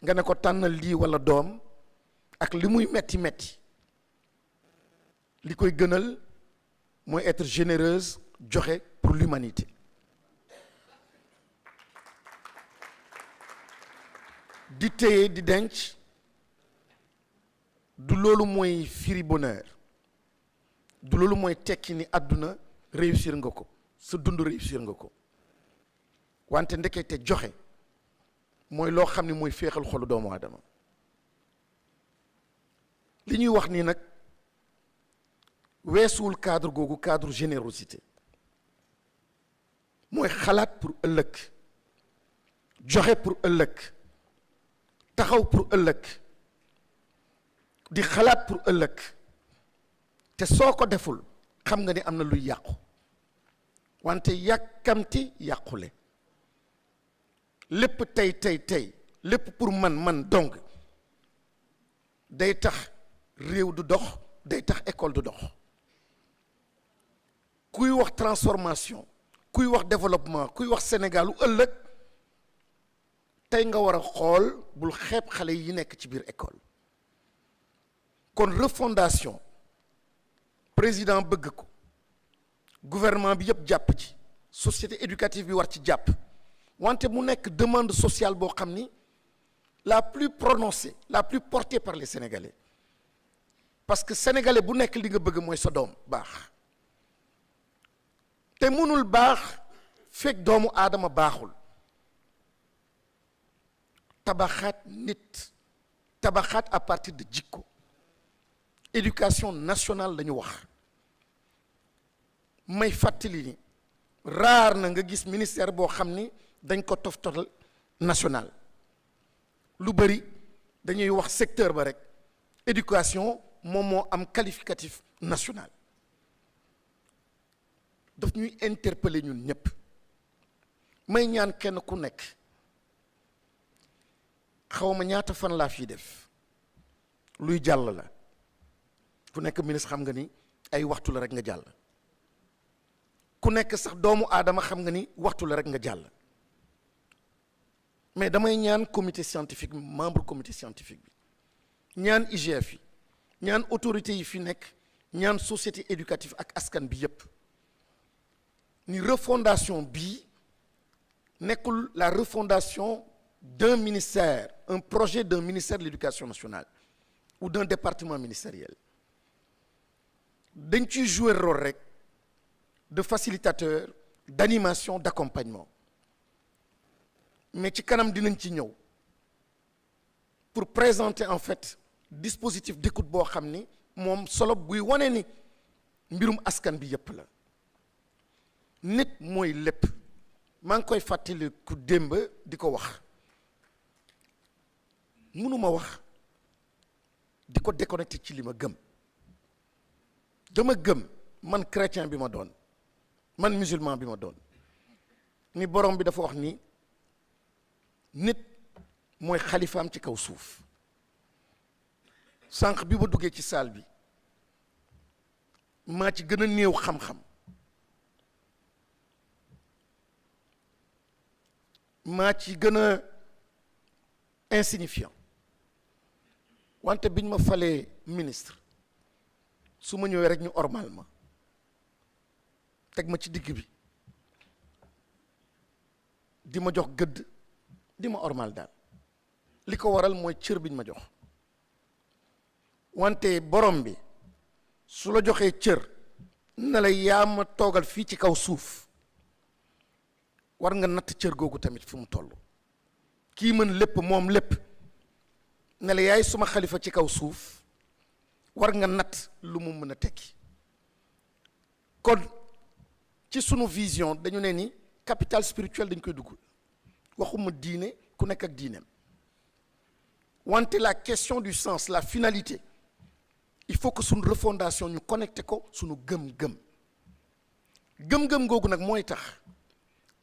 Speaker 7: nga ne ko tànnal lii walla doom ak li muy metti metti li koy gënal mooy être généreuse joxe pour l'humanité di téye di denc du loolu mooy firi bonheur du loolu mooy tekki ni àdduna réussir nga ko sa dund réussir nga ko wante ndekete joxe mooy loo xam ne mooy féexal xolu doomu aadama li ñuy wax nii nag weesuwul cadre googu cadre générosité mooy xalaat pour ëllëg joxe pour ëllëg taxaw pour ëllëg di xalaat pour ëllëg te soo ko deful xam nga ni am na luy yàqu wante yàkkamti yàqule lépp tey lépp pour man dong day tax réew du dox day tax école du dox kuy wax transformation kuy wax développement kuy wax Sénégal u ëllëg tey nga war a xool bul xeeb xale yi nekk ci biir école kon refondation président bëgg ko gouvernement bi yëpp jàpp ci société éducative bi war ci jàpp wante mu nekk demande sociale boo xam ni la plus prononcée la plus portée par les Sénégalais parce que sénégalais bu nekk li nga bëgg mooy sa doom baax te mënul baax fekk doomu aadama baaxul. tabaxaat nit tabaxaat à partir de jikko éducation nationale la ñu wax. may fàttali ni raar na nga gis ministère boo xam ni dañ ko toftal national lu bëri dañuy wax secteur ba rek éducation moom moo am qualificatif national. daf ñuy interpeller ñun ñëpp may ñaan kenn ku nekk xawma ñaata fan laa fii def luy jàll la ku nekk ministre xam nga ni ay waxtu la rek nga jàll. ku nekk sax doomu aadama xam nga ni waxtu la rek nga jàll. mais damay ñaan comité scientifique membre comité scientifique bi ñaan IGF yi ñaan autorités yi fi nekk ñaan société éducative ak askan bi yépp ni refondation bii nekkul la refondation d'un ministère un projet d'un ministère de l'éducation nationale ou d'un département ministériel dañ ciy jouer rôle rek de facilitateur d'animation d'accompagnement mais ci kanam dinañ ci ñëw pour présenter en fait dispositif d'écoute boo xam ni moom solo buy wane ni mbirum askan bi yépp la nit mooy lépp maa ngi koy fàttali ku démb di ko wax mënuma wax di ko déconnecté ci li ma gëm dama gëm man chrétien bi ma doon man musulman bi ma doon ni borom bi dafa wax ni nit mooy xalifaam ci kaw suuf sànq bi ma duggee ci salle bi maa ci gën a néew xam-xam maa ci gën a insignifiant wante biñ ma falee ministre su ma ñëwee rek ñu ormal ma teg ma ci digg bi di ma jox gëdd di ma ormal daal li ko waral mooy cër biñ ma jox wante borom bi su la joxee cër na la yaa ma toogal fii ci kaw suuf war nga natt cër googu tamit fu mu toll kii mën lépp moom lépp ne la yaay suma xalifa ci kaw suuf war nga natt lu mu mën a tekki kon ci sunu vision dañu ne ni capital spirituel dañ koy dugg waxuma diine ku nekk ak diineem wante la question du sens la finalité il faut que sunu refondation ñu connecté ko sunu gëm-gëm gëm-gëm googu nag mooy tax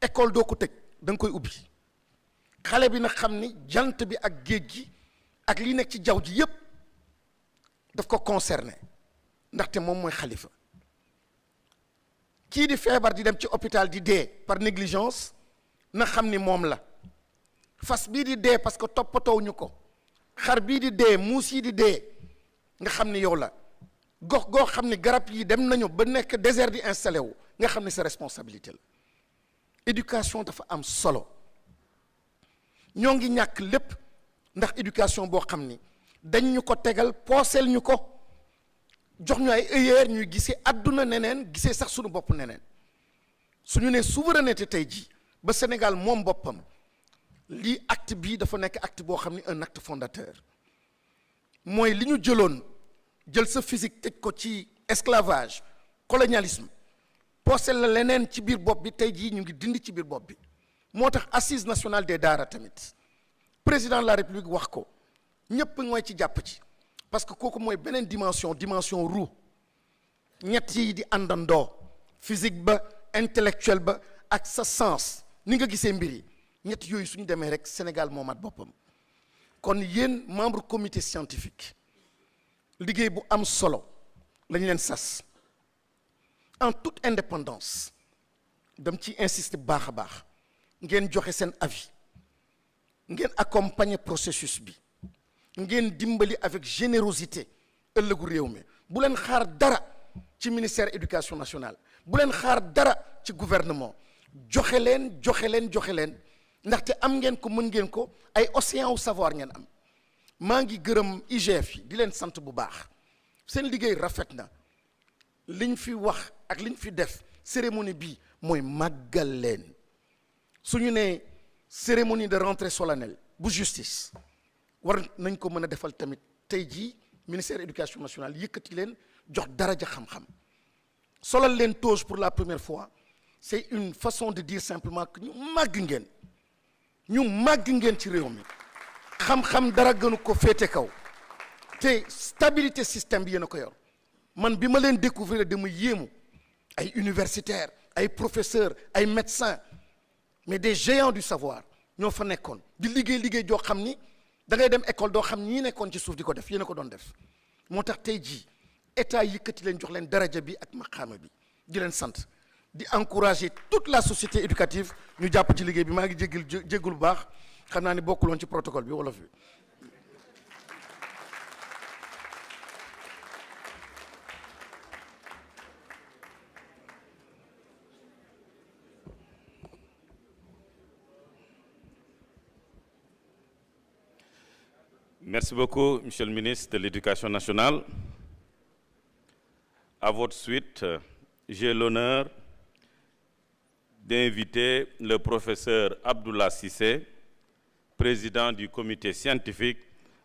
Speaker 7: école doo ko tëj da nga koy ubbi xale bi nag xam ni jant bi ak géej gi ak li nekk ci jaww ji yépp daf ko concerné ndaxte moom mooy xalifa kii di feebar di dem ci hôpital di dee par négligence na xam ni moom la fas bii di dee parce que toppatoo ñu ko xar bii di dee muus yi di dee nga xam ni yow la gox goo xam ni garab yi dem nañu ba nekk désert di installé wu nga xam ni sa responsabilité la éducation dafa am solo ñoo ngi ñàkk lépp ndax éducation boo xam ni dañ ñu ko tegal pooseel ñu ko jox ñu ay œillères ñuy gisee àdduna neneen gisee sax suñu bopp neneen suñu ne souveraineté tey jii ba Sénégal moom boppam lii acte bii dafa nekk acte boo xam ni un acte fondateur mooy li ñu jëloon jël sa physique tëj ko ci esclavage colonialisme pooseel la leneen ci biir bopp bi tey jii ñu ngi dindi ci biir bopp bi moo tax assise nationale des daara tamit président de la république wax ko ñépp mooy ci jàpp ci parce que kooku mooy beneen dimension roue ñett yi di àndandoo physique ba intellectuel ba ak sa sens ni nga gisee mbir yi ñett yooyu suñu demee rek Sénégal moomaat boppam kon yéen membre comité scientifique liggéey bu am solo lañu leen sas en toute indépendance dam ci insister baax a baax ngeen joxe seen avis ngeen accompagner processus bi ngeen dimbali avec générosité ëllëgu réew mi bu leen xaar dara ci ministère éducation nationale bu leen xaar dara ci gouvernement joxe leen ndaxte am ngeen ko mën ngeen ko ay océan wu savoir ngeen am maa ngi gërëm IGF yi di leen sant bu baax seen liggéey rafet na liñ fi wax ak liñ fi def cérémonie bi mooy màggal leen suñu nee cérémonie de rentrée solennelle bu justice war nañ ko mën a defal tamit tey jii ministère éducation nationale yëkkati leen jox daraja xam-xam solal leen toge pour la première fois c'est une façon de dire simplement que ñu màgg ngeen ci réew mi xam-xam dara gënu ko féete kaw te stabilité système bi yéen a ko yor man bi ma leen découvrir dama yéemu ay universitaires ay professeurs ay médecins mais des géants du savoir ñoo fa nekkoon di liggéey joo xam ni da ngay dem école doo xam ñi nekkoon ci suuf di ko def yéen a ko doon def moo tax tey jii état yëkkati leen jox leen daraja bi ak maqaama bi di leen sant di encourager toute la société éducative ñu jàpp ci liggéey bi maa ngi jéggul bu baax xam naa ni bokkuloon ci protocole bi wolof bi.
Speaker 6: Merci beaucoup, Monsieur le ministre de l'Éducation nationale. À votre suite, j'ai l'honneur d'inviter le professeur Abdoulaye Cissé, président du comité scientifique,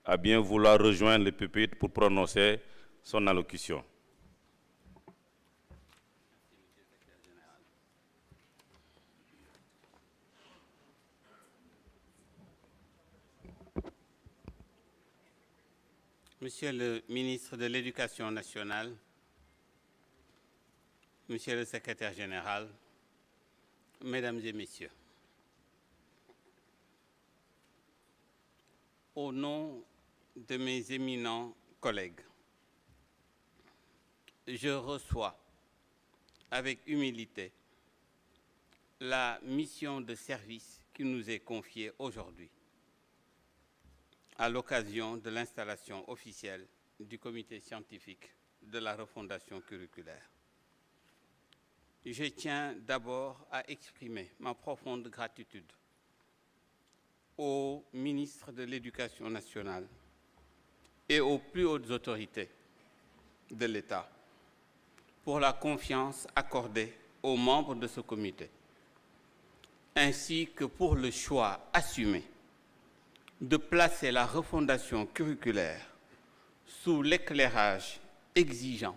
Speaker 6: à bien vouloir rejoindre le pupitre pour prononcer son allocution.
Speaker 4: Monsieur le ministre de l'Éducation nationale, Monsieur le secrétaire général, Mesdames et Messieurs, au nom de mes éminents collègues, je reçois avec humilité la mission de service qui nous est confiée aujourd'hui à l'occasion de l'installation officielle du comité scientifique de la refondation curriculaire. Je tiens d'abord à exprimer ma profonde gratitude au ministre de l'Éducation nationale et aux plus hautes autorités de l'État pour la confiance accordée aux membres de ce comité, ainsi que pour le choix assumé de placer la refondation curriculaire sous l'éclairage exigeant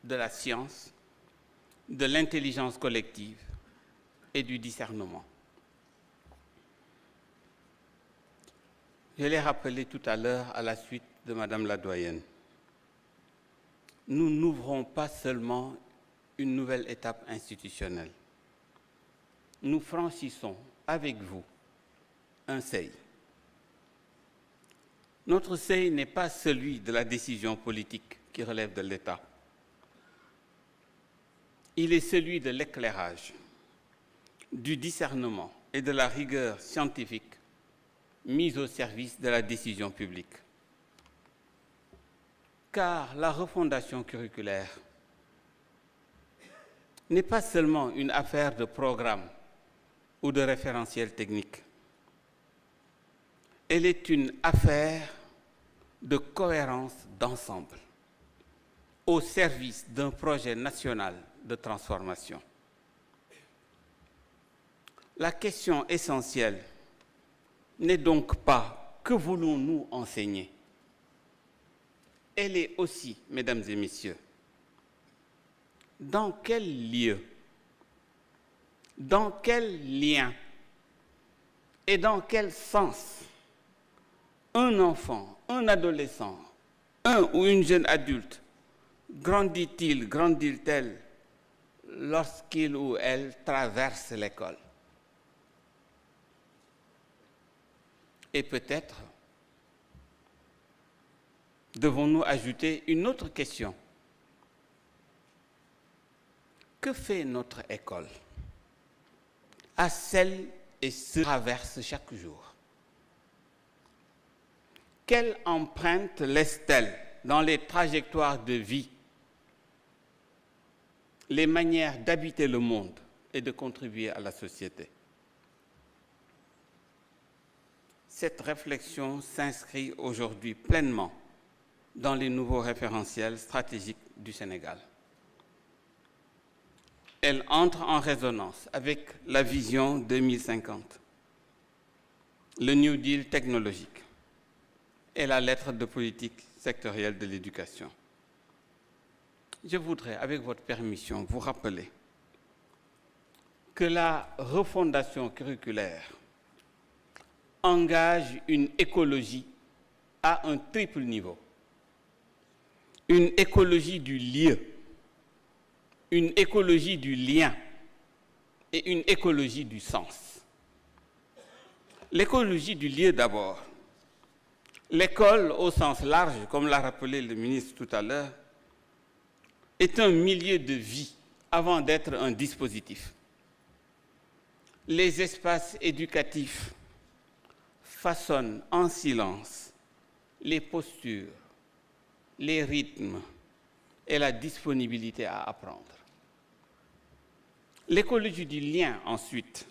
Speaker 4: de la science, de l'intelligence collective et du discernement. Je l'ai rappelé tout à l'heure à la suite de Madame la doyenne. Nous n'ouvrons pas seulement une nouvelle étape institutionnelle. Nous franchissons avec vous un seuil. Notre seuil n'est pas celui de la décision politique qui relève de l'État. Il est celui de l'éclairage, du discernement et de la rigueur scientifique mise au service de la décision publique. Car la refondation curriculaire n'est pas seulement une affaire de programme ou de référentiel technique. Elle est une affaire de cohérence d'ensemble au service d'un projet national de transformation. La question essentielle n'est donc pas que voulons-nous enseigner. Elle est aussi, mesdames et messieurs, dans quel lieu, dans quel lien et dans quel sens un enfant, un adolescent, un ou une jeune adulte grandit-il, grandit-elle lorsqu'il ou elle traverse l'école? Et peut-être devons-nous ajouter une autre question. Que fait notre école à celles et ceux qui traversent chaque jour? Quelle empreinte laisse-t-elle dans les trajectoires de vie, les manières d'habiter le monde et de contribuer à la société? Cette réflexion s'inscrit aujourd'hui pleinement dans les nouveaux référentiels stratégiques du Sénégal. Elle entre en résonance avec la vision 2050, le New Deal technologique et la lettre de politique sectorielle de l'éducation. Je voudrais, avec votre permission, vous rappeler que la refondation curriculaire engage une écologie à un triple niveau. Une écologie du lieu, une écologie du lien et une écologie du sens. L'écologie du lieu d'abord. L'école, au sens large, comme l'a rappelé le ministre tout à l'heure, est un milieu de vie avant d'être un dispositif. Les espaces éducatifs façonnent en silence les postures, les rythmes et la disponibilité à apprendre. L'écologie du lien, ensuite.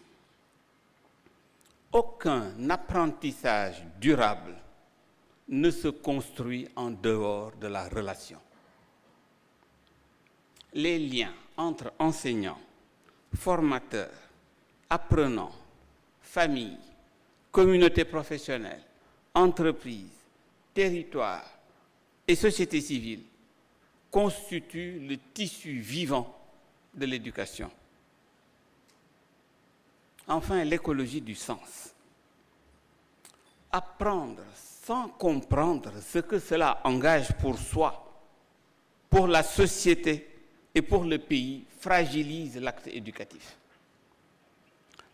Speaker 4: Aucun apprentissage durable ne se construit en dehors de la relation. Les liens entre enseignants, formateurs, apprenants, familles, communautés professionnelles, entreprises, territoires et société civile constituent le tissu vivant de l'éducation. Enfin, l'écologie du sens. Apprendre sans comprendre ce que cela engage pour soi, pour la société et pour le pays fragilise l'acte éducatif.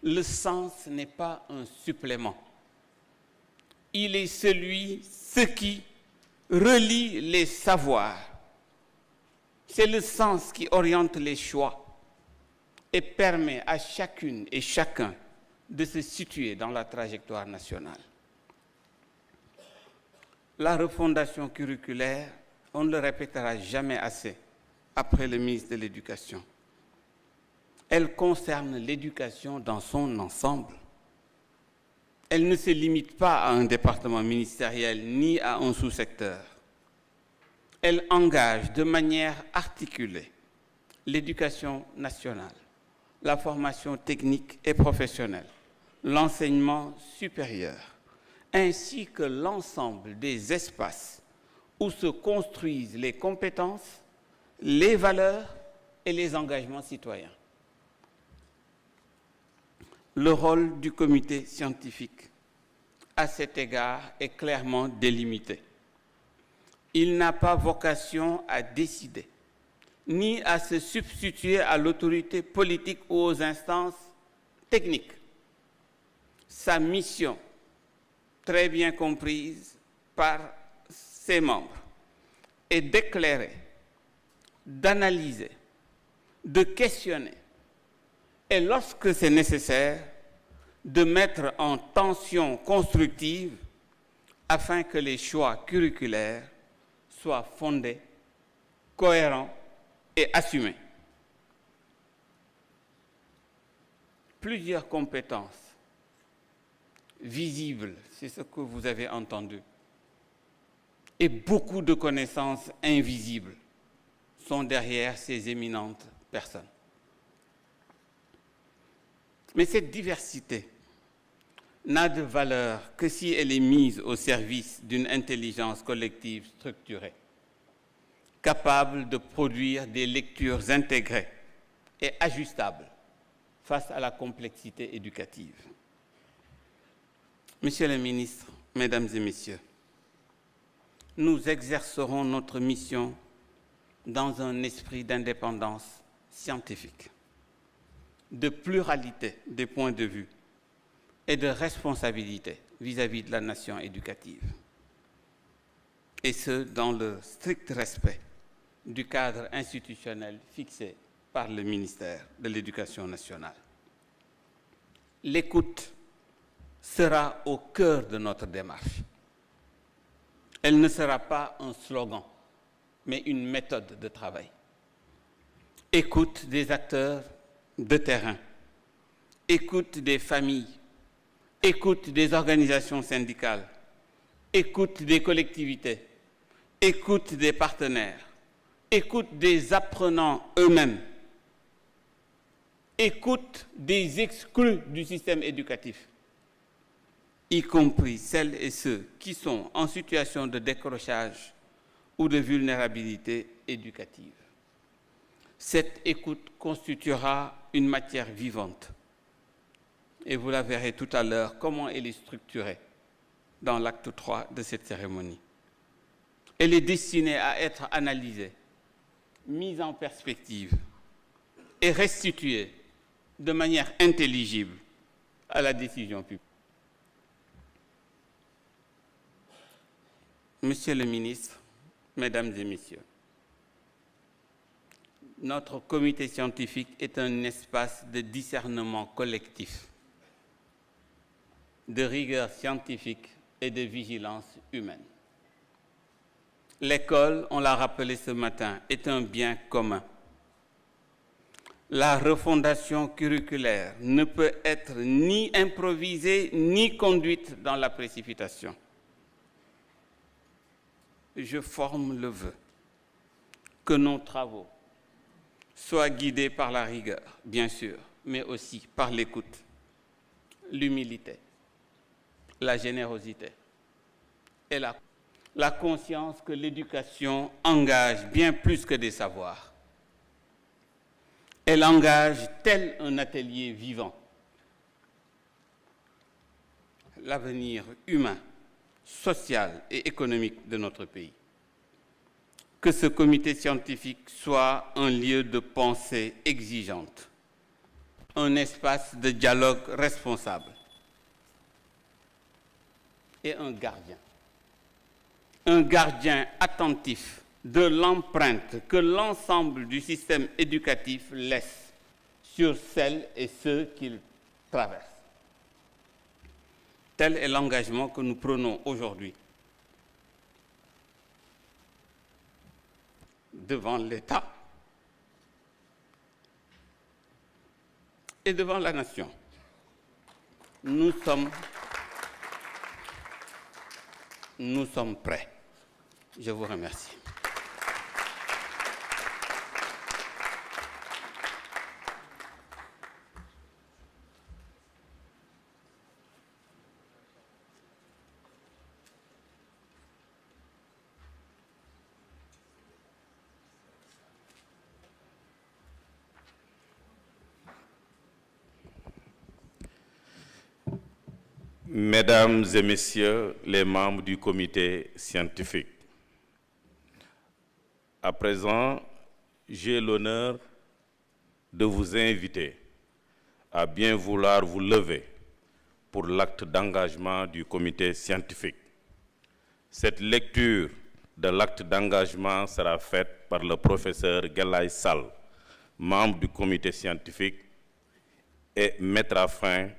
Speaker 4: Le sens n'est pas un supplément. Il est ce qui relie les savoirs. C'est le sens qui oriente les choix et permet à chacune et chacun de se situer dans la trajectoire nationale. La refondation curriculaire, on ne le répétera jamais assez après le ministre de l'Éducation. Elle concerne l'éducation dans son ensemble. Elle ne se limite pas à un département ministériel ni à un sous-secteur. Elle engage de manière articulée l'éducation nationale, la formation technique et professionnelle, l'enseignement supérieur, ainsi que l'ensemble des espaces où se construisent les compétences, les valeurs et les engagements citoyens. Le rôle du comité scientifique, à cet égard, est clairement délimité. Il n'a pas vocation à décider, ni à se substituer à l'autorité politique ou aux instances techniques. Sa mission, très bien comprise par ses membres, est d'éclairer, d'analyser, de questionner et, lorsque c'est nécessaire, de mettre en tension constructive afin que les choix curriculaires soient fondés, cohérents et assumés. Plusieurs compétences visibles, c'est ce que vous avez entendu, et beaucoup de connaissances invisibles sont derrière ces éminentes personnes. Mais cette diversité n'a de valeur que si elle est mise au service d'une intelligence collective structurée, capable de produire des lectures intégrées et ajustables face à la complexité éducative. Monsieur le ministre, Mesdames et Messieurs, nous exercerons notre mission dans un esprit d'indépendance scientifique, de pluralité des points de vue et de responsabilité vis-à-vis de la nation éducative. Et ce, dans le strict respect du cadre institutionnel fixé par le ministère de l'Éducation nationale. L'écoute sera au cœur de notre démarche. Elle ne sera pas un slogan, mais une méthode de travail. Écoute des acteurs de terrain, écoute des familles, écoute des organisations syndicales, écoute des collectivités, écoute des partenaires, écoute des apprenants eux-mêmes, écoute des exclus du système éducatif, y compris celles et ceux qui sont en situation de décrochage ou de vulnérabilité éducative. Cette écoute constituera une matière vivante. Et vous la verrez tout à l'heure, comment elle est structurée dans l'acte 3 de cette cérémonie. Elle est destinée à être analysée, mise en perspective et restituée de manière intelligible à la décision publique. Monsieur le ministre, Mesdames et Messieurs, notre comité scientifique est un espace de discernement collectif, de rigueur scientifique et de vigilance humaine. L'école, on l'a rappelé ce matin, est un bien commun. La refondation curriculaire ne peut être ni improvisée ni conduite dans la précipitation. Je forme le vœu que nos travaux soient guidés par la rigueur, bien sûr, mais aussi par l'écoute, l'humilité, la générosité et la conscience que l'éducation engage bien plus que des savoirs. Elle engage tel un atelier vivant l'avenir humain, social et économique de notre pays. Que ce comité scientifique soit un lieu de pensée exigeante, un espace de dialogue responsable et un gardien attentif de l'empreinte que l'ensemble du système éducatif laisse sur celles et ceux qu'il traverse. Tel est l'engagement que nous prenons aujourd'hui devant l'État et devant la nation. Nous sommes prêts. Je vous remercie.
Speaker 6: Mesdames et Messieurs les membres du comité scientifique, à présent, j'ai l'honneur de vous inviter à bien vouloir vous lever pour l'acte d'engagement du comité scientifique. Cette lecture de l'acte d'engagement sera faite par le professeur Galaye Sall, membre du comité scientifique, et mettra fin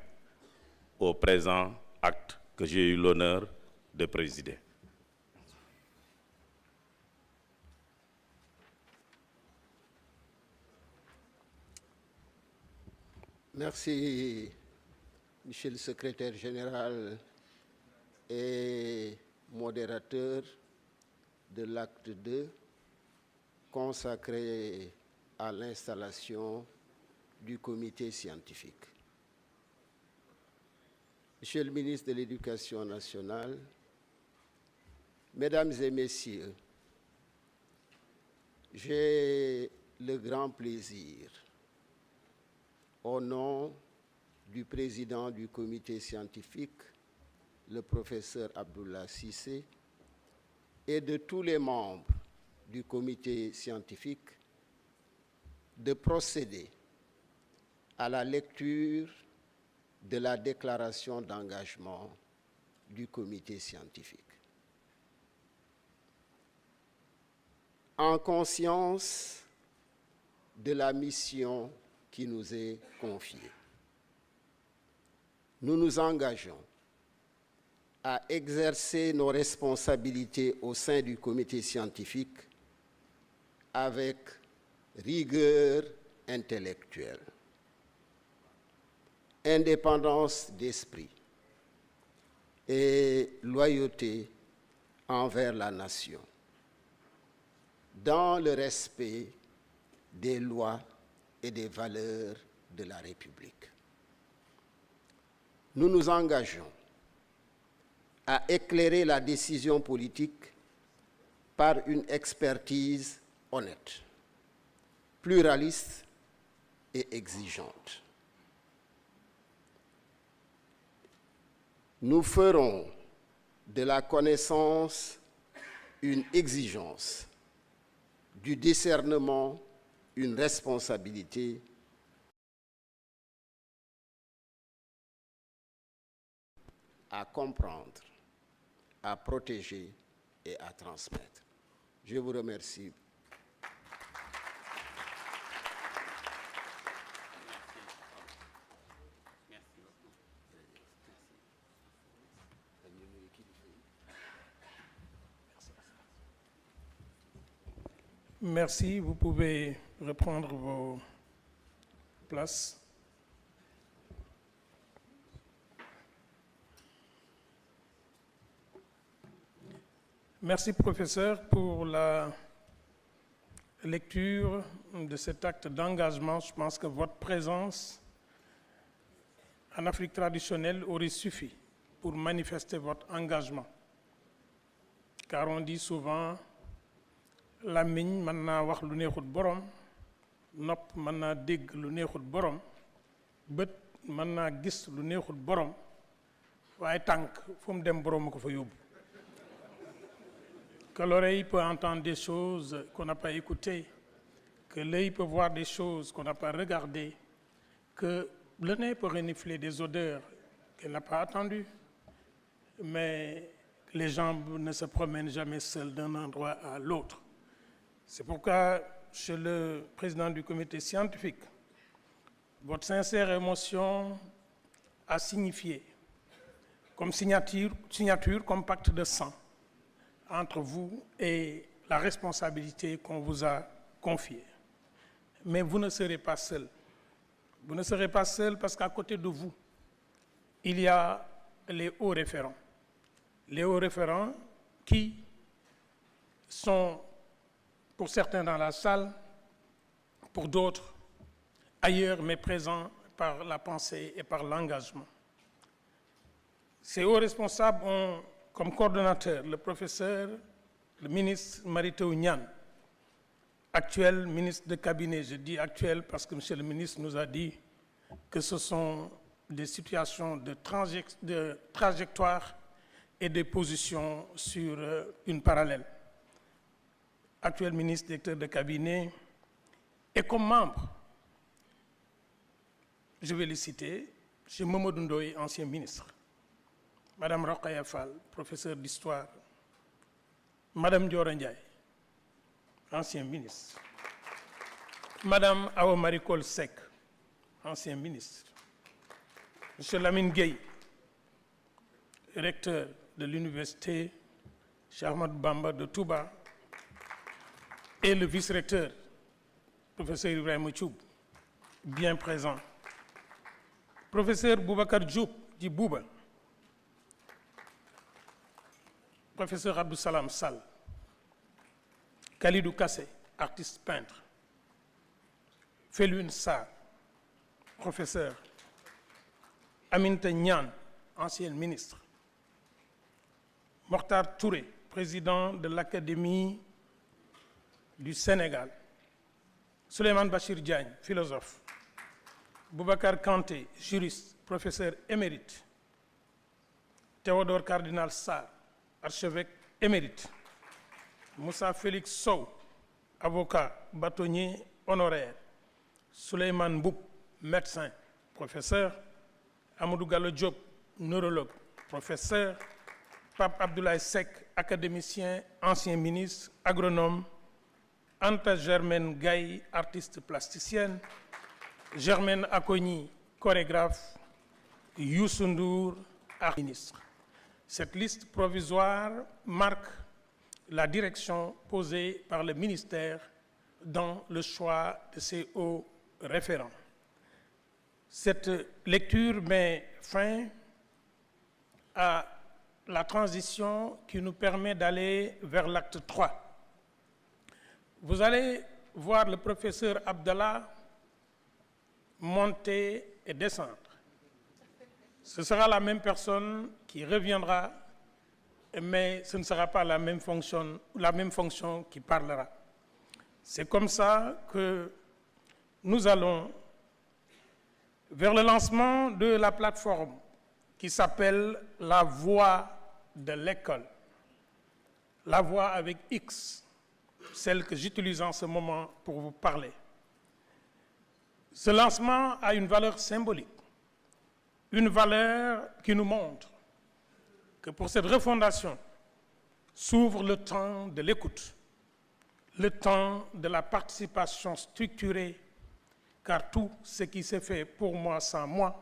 Speaker 6: au présent acte que j'ai eu l'honneur de présider.
Speaker 8: Merci, Monsieur le Secrétaire général et modérateur de l'acte 2 consacré à l'installation du comité scientifique. Monsieur le ministre de l'Éducation nationale, Mesdames et Messieurs, j'ai le grand plaisir, au nom du président du comité scientifique, le professeur Abdoulaye Cissé, et de tous les membres du comité scientifique, de procéder à la lecture de la déclaration d'engagement du comité scientifique. En conscience de la mission qui nous est confiée, nous nous engageons à exercer nos responsabilités au sein du comité scientifique avec rigueur intellectuelle, indépendance d'esprit et loyauté envers la nation. dans le respect des lois et des valeurs de la République. Nous nous engageons à éclairer la décision politique par une expertise honnête, pluraliste et exigeante. Nous ferons de la connaissance une exigence, du discernement une responsabilité, à comprendre, à protéger et à transmettre. Je vous remercie.
Speaker 2: Merci, vous pouvez reprendre vos places. Merci, professeur, pour la lecture de cet acte d'engagement. Je pense que votre présence en Afrique traditionnelle aurait suffi pour manifester votre engagement. Car on dit souvent, làmmiñ mën naa wax lu neexut borom, nopp mën naa dégg lu neexut borom, bët mën naa gis lu neexut borom, waaye tànk fu mu dem borom ko fa yóbbu. Que l'oreille peut entendre des choses qu'on n'a pas écoutées, que l'œil peut voir des choses qu'on n'a pas regardées, que le nez peut renifler des odeurs qu'elle n'a pas attendues, mais les jambes ne se promènent jamais seules d'un endroit à l'autre. C'est pourquoi, chez le président du comité scientifique, votre sincère émotion a signifié comme signature comme pacte de sang entre vous et la responsabilité qu'on vous a confiée. Mais vous ne serez pas seul. Vous ne serez pas seul parce qu'à côté de vous, il y a les hauts référents. Les hauts référents qui sont, pour certains dans la salle, pour d'autres ailleurs, mais présents par la pensée et par l'engagement. Ces hauts responsables ont comme coordonnateur le professeur, le ministre Mary Teuw Niane, actuel ministre de cabinet. Je dis actuel parce que monsieur le ministre nous a dit que ce sont des situations de trajectoire et des positions sur une parallèle. Actuel ministre directeur de cabinet, et comme membre, je vais les citer, M. Mamadou Ndoye, ancien ministre, Madame Rokhaya Fall, professeure d'histoire, Madame Diora Ndiaye, ancien ministre, Madame Awa Marie Coll Seck, ancien ministre, M. Lamine Gueye, recteur de l'université Cheikh Ahmadou Bamba de Touba, et le vice-recteur, professeur Ibrahima Thioub, bien présent. Professeur Boubacar Diop, dit Bouba. Professeur Abdou Salam Sall. Khalidou Kassé, artiste peintre. Felwine Sarr, professeur. Aminata Niane, ancienne ministre. Mokhtar Touré, président de l'Académie du Sénégal. Souleymane Bachir Diagne, philosophe. Boubacar Kanté, juriste, professeur émérite. Théodore Cardinal Sarr, archevêque émérite. Moussa Félix Sow, avocat, bâtonnier honoraire. Souleymane Mboup, médecin, professeur. Amadou Gallo Diop, neurologue, professeur. Pape Abdoulaye Seck, académicien, ancien ministre, agronome. Anta Germaine Gaye, artiste plasticienne. Germaine Akogny, chorégraphe. Youssou Ndour, ministre. Cette liste provisoire marque la direction posée par le ministère dans le choix de ses hauts référents. Cette lecture met fin à la transition qui nous permet d'aller vers l'acte 3. Vous allez voir le professeur Abdallah monter et descendre. Ce sera la même personne qui reviendra, mais ce ne sera pas la même fonction qui parlera. C'est comme ça que nous allons vers le lancement de la plateforme qui s'appelle La Voix de l'école. La Voix avec X, celle que j'utilise en ce moment pour vous parler. Ce lancement a une valeur symbolique, une valeur qui nous montre que pour cette refondation s'ouvre le temps de l'écoute, le temps de la participation structurée, car tout ce qui se fait pour moi sans moi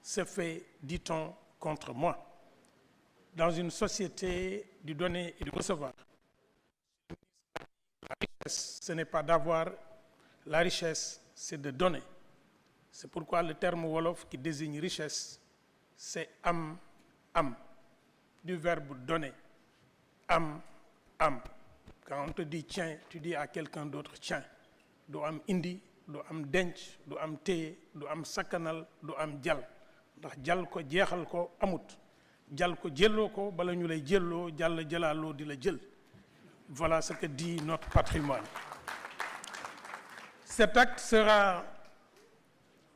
Speaker 2: se fait, dit-on, contre moi. Dans une société du donner et du recevoir, la richesse, ce n'est pas d'avoir, la richesse, c'est de donner. C'est pourquoi le terme wolof qui désigne richesse, c'est am, du verbe donner. Am. Quand on te dit tiens, tu dis à quelqu'un d'autre tiens. Do am indi, do am denc, do am téye, do am sakkanal, do am jal. Ndax jal ko jeexal ko amut. Jal ko jëlloo ko bala ñu lay jëlloo jàll jëlaaloo di la jël. Voilà ce que dit notre patrimoine. Cet acte sera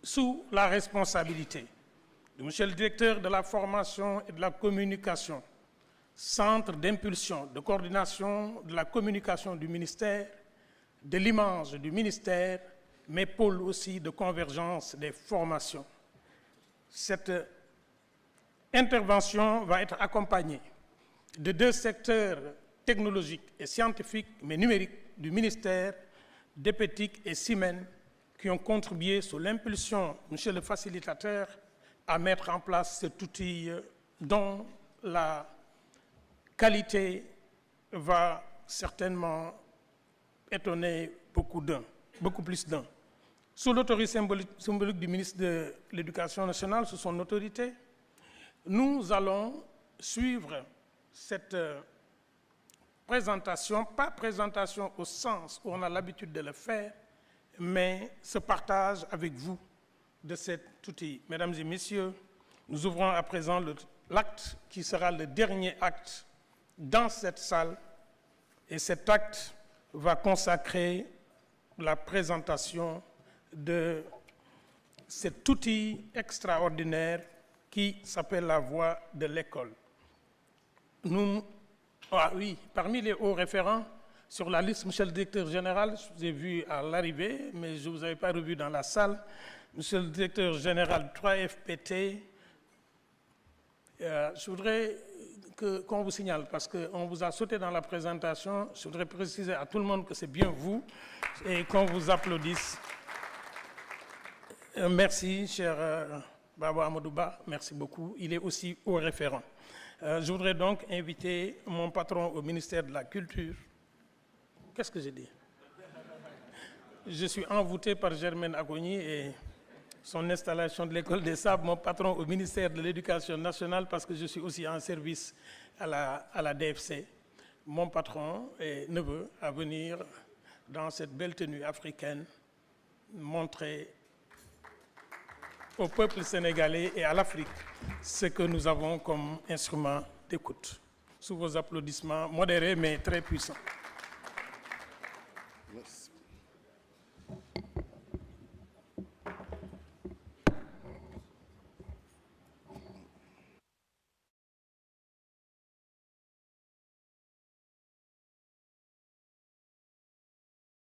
Speaker 2: sous la responsabilité de Monsieur le directeur de la formation et de la communication, centre d'impulsion, de coordination de la communication du ministère, de l'image du ministère, mais pôle aussi de convergence des formations. Cette intervention va être accompagnée de 2 secteurs technologiques et scientifiques, mais numériques, du ministère, d'Epétic et Siemens, qui ont contribué sous l'impulsion, monsieur le facilitateur, à mettre en place cet outil dont la qualité va certainement étonner beaucoup plus d'un. Sous l'autorité symbolique du ministre de l'Éducation nationale, sous son autorité, nous allons suivre cette présentation, pas présentation au sens où on a l'habitude de le faire, mais ce partage avec vous de cet outil. Mesdames et messieurs, nous ouvrons à présent l'acte qui sera le dernier acte dans cette salle, et cet acte va consacrer la présentation de cet outil extraordinaire qui s'appelle la Voix de l'école. Parmi les hauts référents sur la liste, monsieur le directeur général, je vous ai vu à l'arrivée, mais je ne vous avais pas revu dans la salle. Monsieur le directeur général 3FPT, je voudrais qu'on vous signale, parce qu'on vous a sauté dans la présentation, je voudrais préciser à tout le monde que c'est bien vous et qu'on vous applaudisse. Merci, cher Baba Amadouba, merci beaucoup. Il est aussi haut référent. Je voudrais donc inviter mon patron au ministère de la Culture. Qu'est-ce que j'ai dit? Je suis envoûté par Germaine Agogny et son installation de l'école des sables, mon patron au ministère de l'Éducation nationale, parce que je suis aussi en service à la DFC. Mon patron et neveu à venir dans cette belle tenue africaine montrer au peuple sénégalais et à l'Afrique ce que nous avons comme instrument d'écoute. Sous vos applaudissements modérés mais très puissants.
Speaker 7: Merci.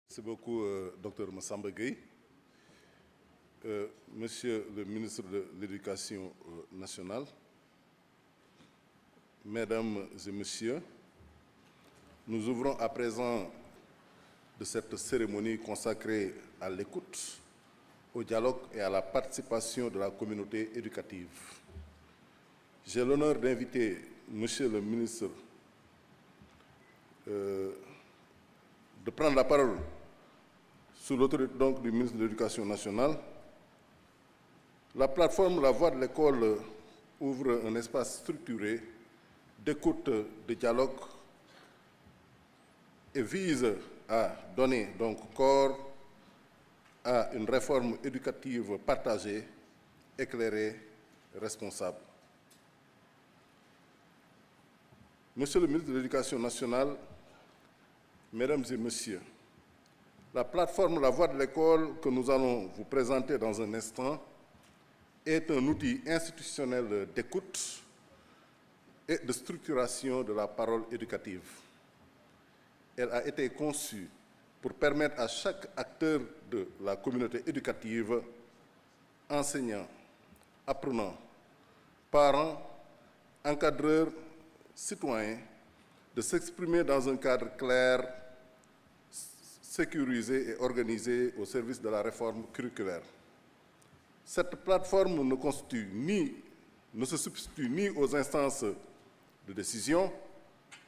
Speaker 7: Merci beaucoup, Dr Massamba Gueye. Monsieur le ministre de l'Éducation nationale, Mesdames et Messieurs, nous ouvrons à présent de cette cérémonie consacrée à l'écoute, au dialogue et à la participation de la communauté éducative. J'ai l'honneur d'inviter Monsieur le ministre de prendre la parole sous l'autorité donc du ministre de l'Éducation nationale. La plateforme La Voix de l'école ouvre un espace structuré d'écoute, de dialogue et vise
Speaker 9: à donner donc corps à une réforme éducative partagée, éclairée, responsable. Monsieur le ministre de l'Éducation nationale, Mesdames et Messieurs, la plateforme La Voix de l'école que nous allons vous présenter dans un instant est un outil institutionnel d'écoute et de structuration de la parole éducative. Elle a été conçue pour permettre à chaque acteur de la communauté éducative, enseignants, apprenants, parents, encadreurs, citoyens, de s'exprimer dans un cadre clair, sécurisé et organisé au service de la réforme curriculaire. Cette plateforme ne se substitue ni aux instances de décision,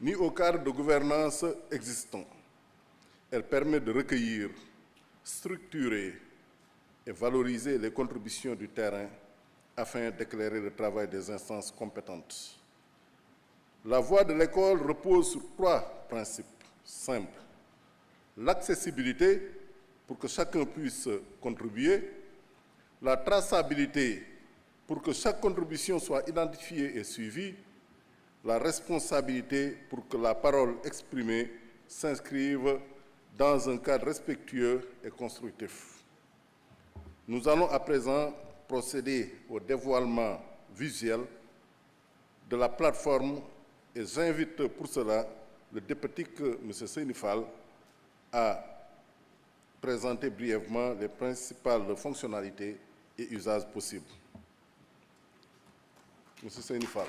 Speaker 9: ni au cadre de gouvernance existant. Elle permet de recueillir, structurer et valoriser les contributions du terrain afin d'éclairer le travail des instances compétentes. La voie de l'école repose sur 3 principes simples. L'accessibilité, pour que chacun puisse contribuer. La traçabilité, pour que chaque contribution soit identifiée et suivie. La responsabilité, pour que la parole exprimée s'inscrive dans un cadre respectueux et constructif. Nous allons à présent procéder au dévoilement visuel de la plateforme et j'invite pour cela le député M. Seyni Fall à présenter brièvement les principales fonctionnalités et usages possibles. M. Seyni Fall.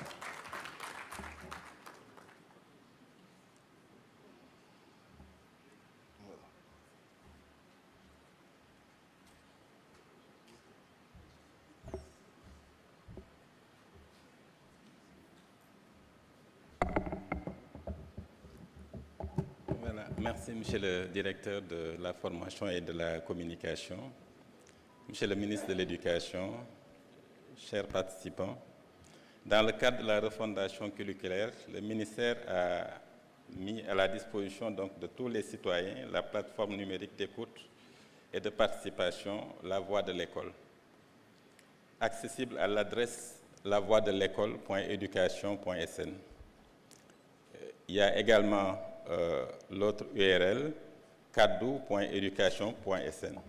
Speaker 10: Merci, Monsieur le directeur de la formation et de la communication, Monsieur le ministre de l'Éducation, chers participants. Dans le cadre de la refondation curriculaire, le ministère a mis à la disposition donc, de tous les citoyens la plateforme numérique d'écoute et de participation La Voix de l'école, accessible à l'adresse lavoixdelécole.education.sn. Il y a également l'autre URL, kaddu.education.sn.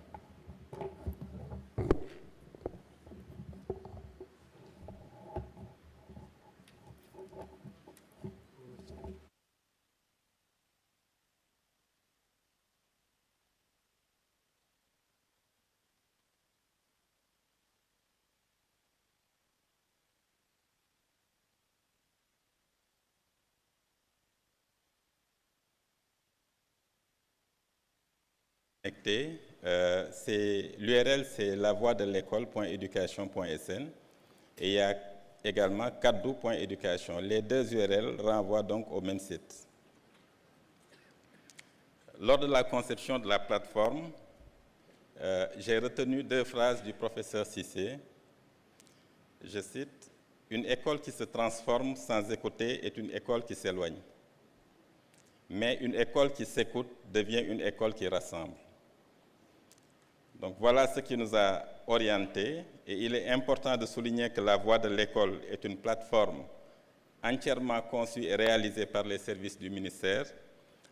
Speaker 10: L'URL, c'est lavoixdelécole.education.sn et il y a également kaddu.education. Les deux URL renvoient donc au même site. Lors de la conception de la plateforme, j'ai retenu 2 phrases du professeur Cissé. Je cite, « Une école qui se transforme sans écouter est une école qui s'éloigne. Mais une école qui s'écoute devient une école qui rassemble. » Donc voilà ce qui nous a orientés et il est important de souligner que la Voix de l'école est une plateforme entièrement conçue et réalisée par les services du ministère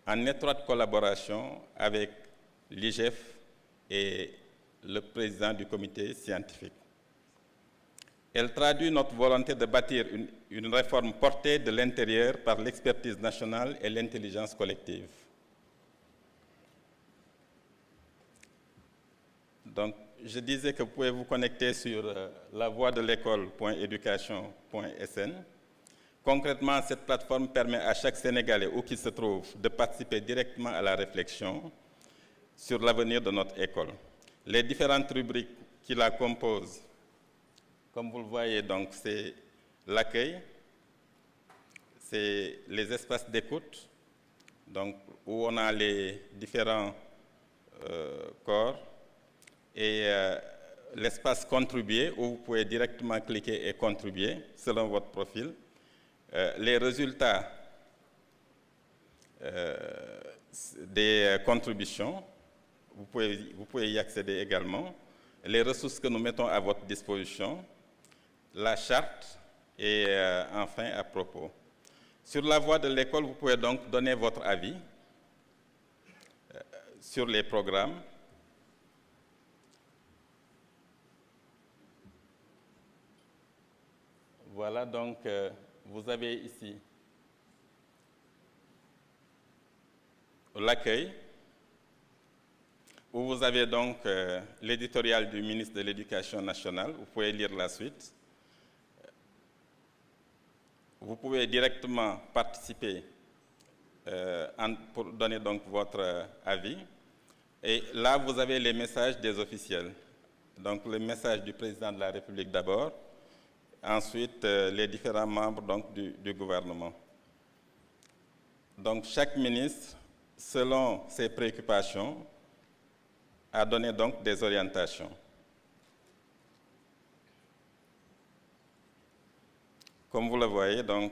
Speaker 10: en étroite collaboration avec l'IGF et le président du comité scientifique. Elle traduit notre volonté de bâtir une réforme portée de l'intérieur par l'expertise nationale et l'intelligence collective. Donc, je disais que vous pouvez vous connecter sur lavoixdelécole.education.sn. Concrètement, cette plateforme permet à chaque Sénégalais où qu'il se trouve de participer directement à la réflexion sur l'avenir de notre école. Les différentes rubriques qui la composent, comme vous le voyez, donc, c'est l'accueil, c'est les espaces d'écoute, donc, où on a les différents corps, et l'espace contribuer, où vous pouvez directement cliquer et contribuer selon votre profil. Les résultats des contributions, vous pouvez y accéder également, les ressources que nous mettons à votre disposition, la charte et enfin à propos. Sur la voie de l'école, vous pouvez donc donner votre avis sur les programmes. Voilà, donc vous avez ici l'accueil, où vous avez donc l'éditorial du ministre de l'Éducation nationale. Vous pouvez lire la suite. Vous pouvez directement participer pour donner donc votre avis. Et là, vous avez les messages des officiels. Donc, le message du président de la République d'abord, ensuite les différents membres donc, du gouvernement. Donc, chaque ministre, selon ses préoccupations, a donné donc des orientations. Comme vous le voyez, donc,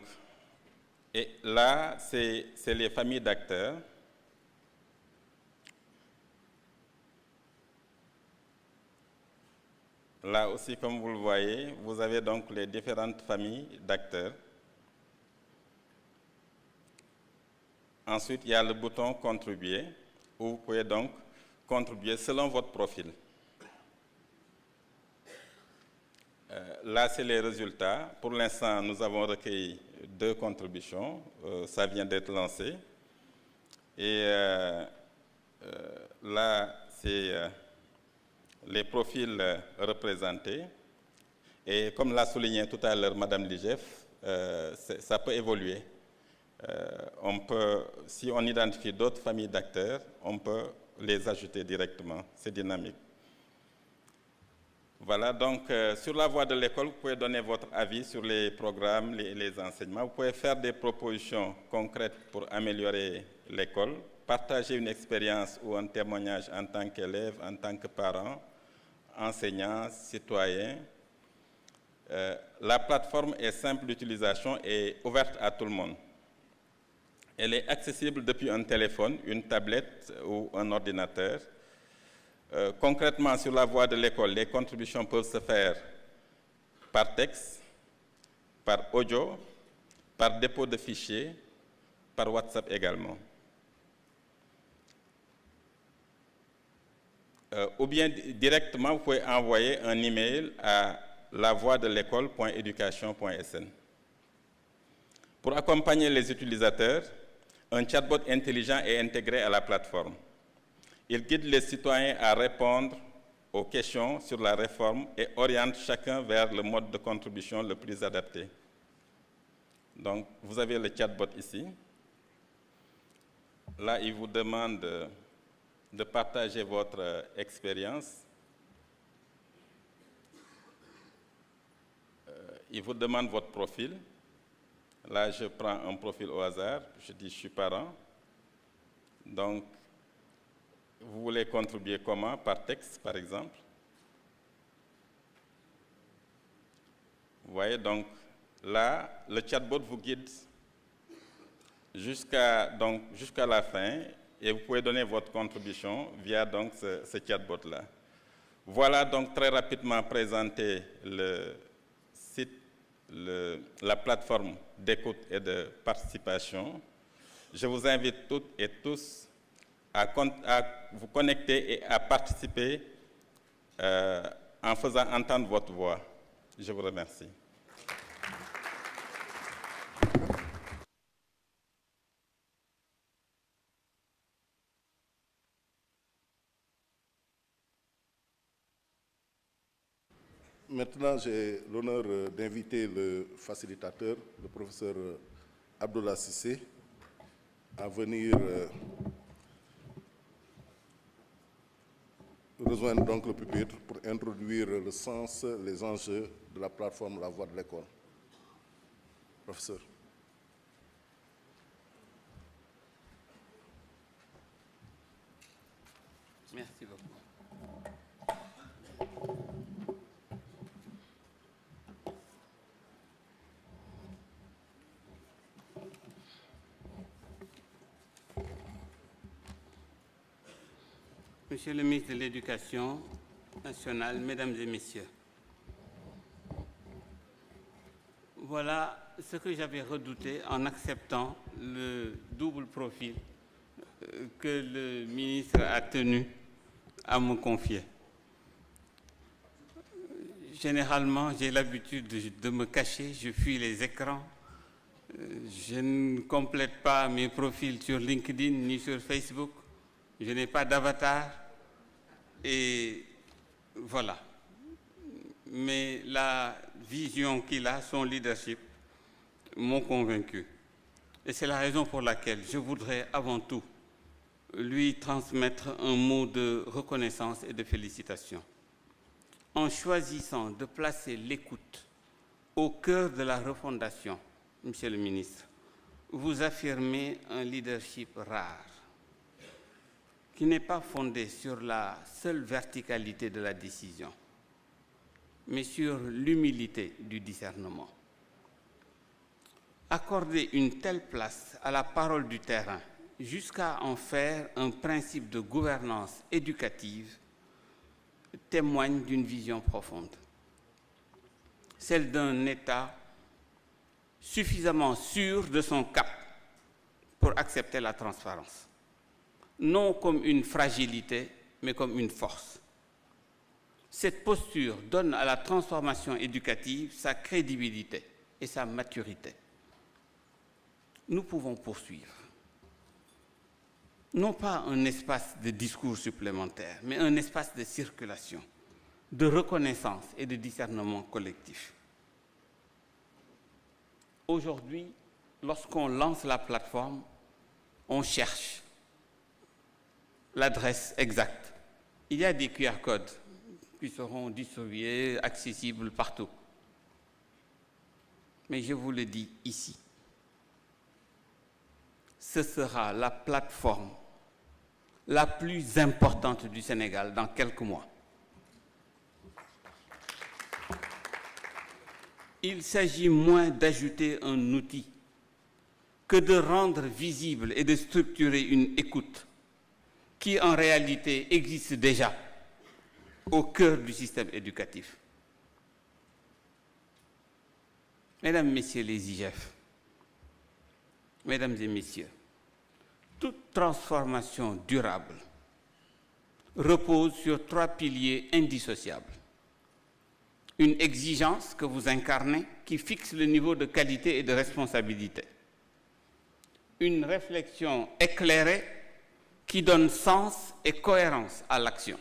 Speaker 10: et là, c'est les familles d'acteurs. Là aussi, comme vous le voyez, vous avez donc les différentes familles d'acteurs. Ensuite, il y a le bouton « Contribuer » où vous pouvez donc contribuer selon votre profil. Là, c'est les résultats. Pour l'instant, nous avons recueilli 2 contributions. Ça vient d'être lancé. Et là, c'est les profils représentés. Et comme l'a souligné tout à l'heure Madame Ligef, ça peut évoluer. Si on identifie d'autres familles d'acteurs, on peut les ajouter directement. C'est dynamique. Voilà, donc sur la voie de l'école, vous pouvez donner votre avis sur les programmes, les enseignements. Vous pouvez faire des propositions concrètes pour améliorer l'école, partager une expérience ou un témoignage en tant qu'élève, en tant que parent, enseignant, citoyen. La plateforme est simple d'utilisation et ouverte à tout le monde. Elle est accessible depuis un téléphone, une tablette ou un ordinateur. Concrètement, sur la voie de l'école, les contributions peuvent se faire par texte, par audio, par dépôt de fichiers, par WhatsApp également. Ou bien directement, vous pouvez envoyer un email à lavoixdelecole.education.sn. Pour accompagner les utilisateurs, un chatbot intelligent est intégré à la plateforme. Il guide les citoyens à répondre aux questions sur la réforme et oriente chacun vers le mode de contribution le plus adapté. Donc, vous avez le chatbot ici. Là, il vous demande de partager votre expérience. Il vous demande votre profil. Là, je prends un profil au hasard. Je dis « je suis parent ». Donc, vous voulez contribuer comment? Par texte, par exemple. Vous voyez, donc, là, le chatbot vous guide jusqu'à la fin et vous pouvez donner votre contribution via donc, ce chatbot-là. Voilà donc très rapidement présenté le site, la plateforme d'écoute et de participation. Je vous invite toutes et tous à vous connecter et à participer en faisant entendre votre voix. Je vous remercie.
Speaker 9: Maintenant, j'ai l'honneur d'inviter le facilitateur, le professeur Abdoulaye Cissé, à venir rejoindre donc le pupitre pour introduire le sens, les enjeux de la plateforme La Voix de l'école. Professeur.
Speaker 4: Merci beaucoup. Monsieur le ministre de l'Éducation nationale, Mesdames et Messieurs, voilà ce que j'avais redouté en acceptant le double profil que le ministre a tenu à me confier. Généralement, j'ai l'habitude de me cacher, je fuis les écrans. Je ne complète pas mes profils sur LinkedIn ni sur Facebook. Je n'ai pas d'avatar. Et voilà. Mais la vision qu'il a, son leadership, m'ont convaincu. Et c'est la raison pour laquelle je voudrais avant tout lui transmettre un mot de reconnaissance et de félicitations. En choisissant de placer l'écoute au cœur de la refondation, Monsieur le ministre, vous affirmez un leadership rare, qui n'est pas fondé sur la seule verticalité de la décision, mais sur l'humilité du discernement. Accorder une telle place à la parole du terrain, jusqu'à en faire un principe de gouvernance éducative, témoigne d'une vision profonde, celle d'un État suffisamment sûr de son cap pour accepter la transparence, non comme une fragilité, mais comme une force. Cette posture donne à la transformation éducative sa crédibilité et sa maturité. Nous pouvons poursuivre. Non pas un espace de discours supplémentaire, mais un espace de circulation, de reconnaissance et de discernement collectif. Aujourd'hui, lorsqu'on lance la plateforme, on cherche l'adresse exacte. Il y a des QR codes qui seront distribués, accessibles partout. Mais je vous le dis ici, ce sera la plateforme la plus importante du Sénégal dans quelques mois. Il s'agit moins d'ajouter un outil que de rendre visible et de structurer une écoute qui en réalité existe déjà au cœur du système éducatif. Mesdames, Messieurs les IGF, Mesdames et Messieurs, toute transformation durable repose sur 3 piliers indissociables. Une exigence que vous incarnez qui fixe le niveau de qualité et de responsabilité. Une réflexion éclairée qui donne sens et cohérence à l'action.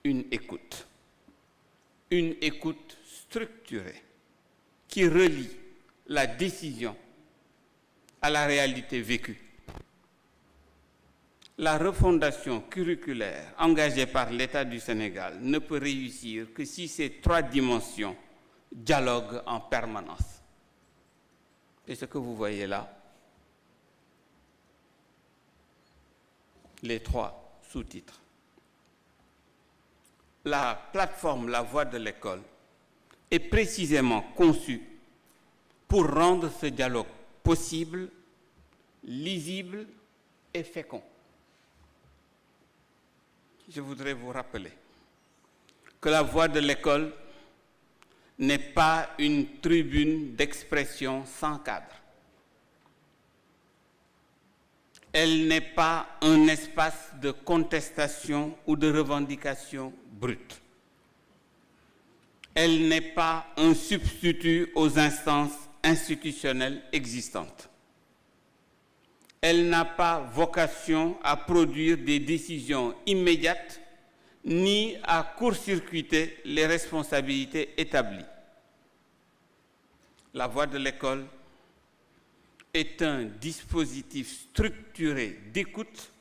Speaker 4: Une écoute structurée qui relie la décision à la réalité vécue. La refondation curriculaire engagée par l'État du Sénégal ne peut réussir que si ces 3 dimensions dialoguent en permanence. Et ce que vous voyez là, les 3 sous-titres. La plateforme La Voix de l'école est précisément conçue pour rendre ce dialogue possible, lisible et fécond. Je voudrais vous rappeler que la voix de l'école n'est pas une tribune d'expression sans cadre. Elle n'est pas un espace de contestation ou de revendication brute. Elle n'est pas un substitut aux instances institutionnelles existantes. Elle n'a pas vocation à produire des décisions immédiates ni à court-circuiter les responsabilités établies. La voix de l'école est un dispositif structuré d'écoute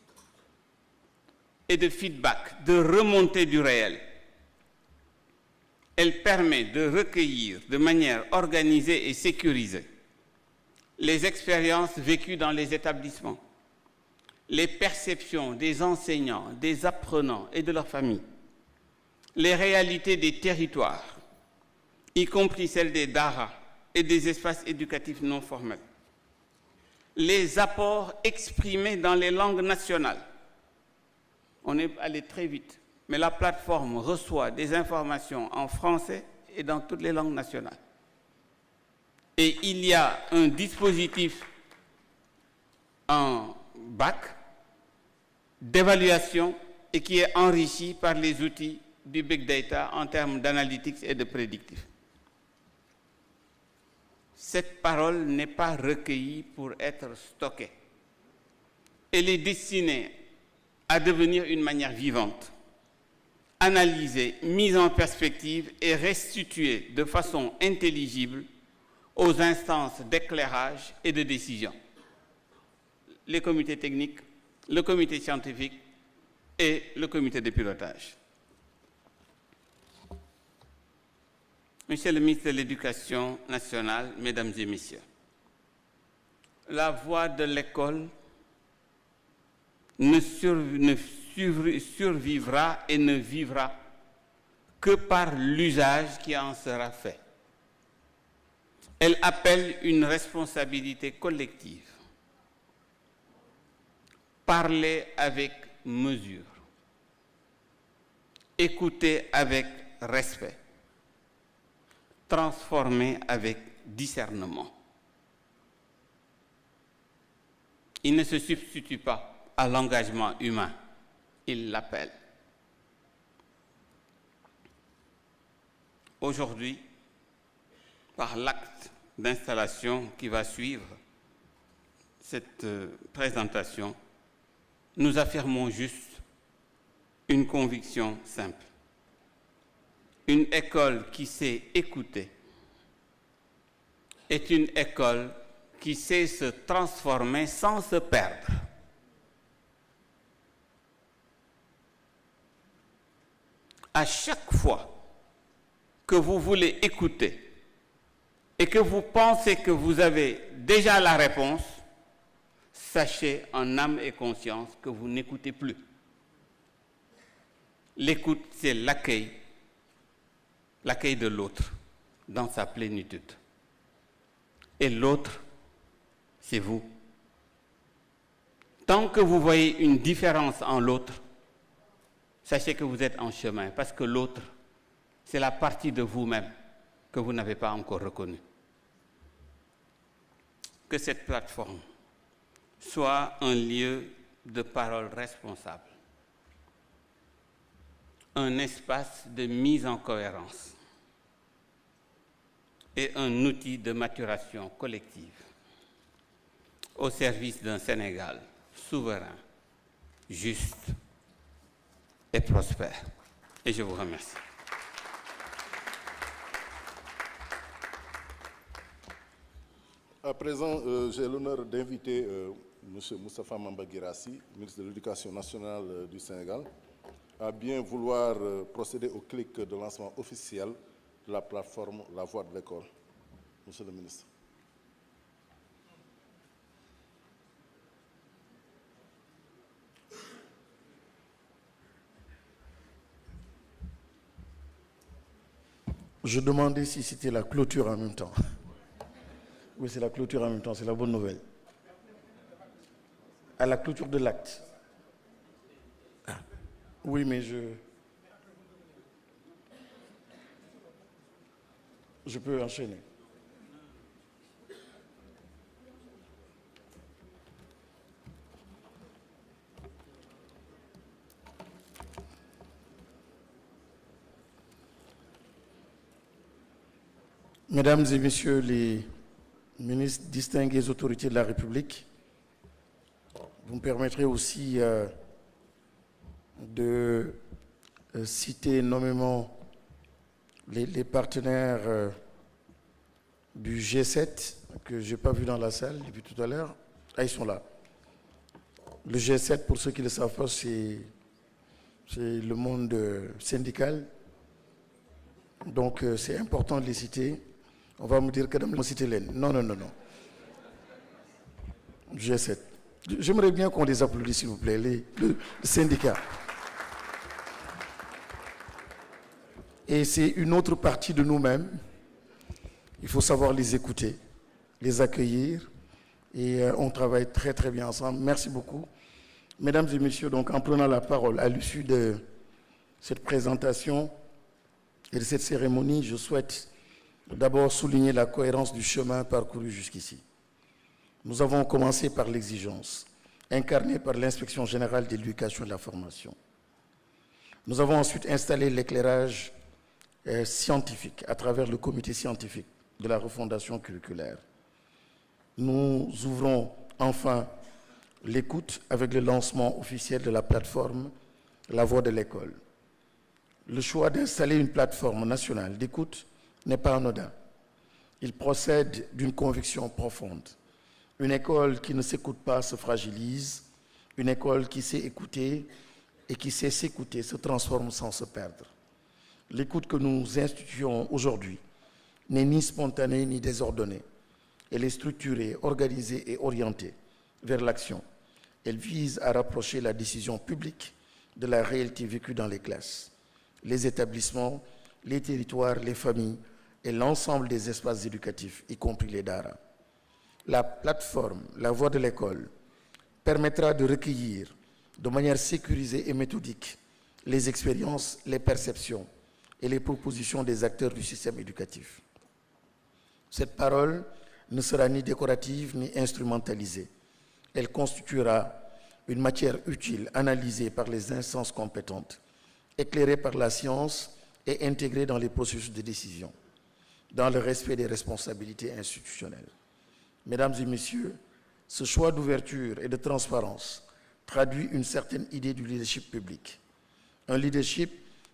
Speaker 4: et de feedback, de remontée du réel. Elle permet de recueillir de manière organisée et sécurisée les expériences vécues dans les établissements, les perceptions des enseignants, des apprenants et de leurs familles, les réalités des territoires, y compris celles des daara et des espaces éducatifs non formels, les apports exprimés dans les langues nationales. On est allé très vite, mais la plateforme reçoit des informations en français et dans toutes les langues nationales. Et il y a un dispositif en bac d'évaluation et qui est enrichi par les outils du big data en termes d'analytics et de prédictif. Cette parole n'est pas recueillie pour être stockée. Elle est destinée à devenir une manière vivante, analysée, mise en perspective et restituée de façon intelligible aux instances d'éclairage et de décision. Les comités techniques, le comité scientifique et le comité de pilotage. Monsieur le ministre de l'Éducation nationale, Mesdames et Messieurs, la voie de l'école ne survivra et ne vivra que par l'usage qui en sera fait. Elle appelle une responsabilité collective. Parler avec mesure. Écouter avec respect. Transformer avec discernement. Il ne se substitue pas à l'engagement humain, il l'appelle. Aujourd'hui, par l'acte d'installation qui va suivre cette présentation, nous affirmons juste une conviction simple. Une école qui sait écouter est une école qui sait se transformer sans se perdre. À chaque fois que vous voulez écouter et que vous pensez que vous avez déjà la réponse, sachez en âme et conscience que vous n'écoutez plus. L'écoute, c'est l'accueil de l'autre dans sa plénitude. Et l'autre, c'est vous. Tant que vous voyez une différence en l'autre, sachez que vous êtes en chemin, parce que l'autre, c'est la partie de vous-même que vous n'avez pas encore reconnue. Que cette plateforme soit un lieu de parole responsable, un espace de mise en cohérence et un outil de maturation collective au service d'un Sénégal souverain, juste et prospère. Et je vous remercie.
Speaker 9: À présent, j'ai l'honneur d'inviter M. Moustapha Mamba Guirassy, ministre de l'Éducation nationale du Sénégal, à bien vouloir procéder au clic de lancement officiel de la plateforme La Voix de l'école. Monsieur le ministre.
Speaker 7: Je demandais si c'était la clôture en même temps. Oui, c'est la clôture en même temps, c'est la bonne nouvelle. À la clôture de l'acte. Ah. Oui, mais je peux enchaîner. Mesdames et Messieurs les ministres, distingués autorités de la République, vous me permettrez aussi de citer nommément les partenaires du G7 que je n'ai pas vu dans la salle depuis tout à l'heure. Ah, ils sont là. Le G7, pour ceux qui ne le savent pas, c'est le monde syndical. Donc, c'est important de les citer. On va me dire que je citer les. Non. G7. J'aimerais bien qu'on les applaudisse, s'il vous plaît, le syndicat. Et c'est une autre partie de nous-mêmes. Il faut savoir les écouter, les accueillir, et on travaille très très bien ensemble. Merci beaucoup. Mesdames et messieurs, donc en prenant la parole à l'issue de cette présentation et de cette cérémonie, je souhaite d'abord souligner la cohérence du chemin parcouru jusqu'ici. Nous avons commencé par l'exigence, incarnée par l'Inspection générale de l'éducation et de la formation. Nous avons ensuite installé l'éclairage scientifique à travers le comité scientifique de la refondation curriculaire. Nous ouvrons enfin l'écoute avec le lancement officiel de la plateforme La Voix de l'école. Le choix d'installer une plateforme nationale d'écoute n'est pas anodin. Il procède d'une conviction profonde. Une école qui ne s'écoute pas se fragilise. Une école qui sait écouter et qui sait s'écouter se transforme sans se perdre. L'écoute que nous instituons aujourd'hui n'est ni spontanée ni désordonnée. Elle est structurée, organisée et orientée vers l'action. Elle vise à rapprocher la décision publique de la réalité vécue dans les classes, les établissements, les territoires, les familles et l'ensemble des espaces éducatifs, y compris les daara. La plateforme La Voix de l'école permettra de recueillir de manière sécurisée et méthodique les expériences, les perceptions et les propositions des acteurs du système éducatif. Cette parole ne sera ni décorative ni instrumentalisée. Elle constituera une matière utile, analysée par les instances compétentes, éclairée par la science et intégrée dans les processus de décision, dans le respect des responsabilités institutionnelles. Mesdames et messieurs, ce choix d'ouverture et de transparence traduit une certaine idée du leadership public. Un leadership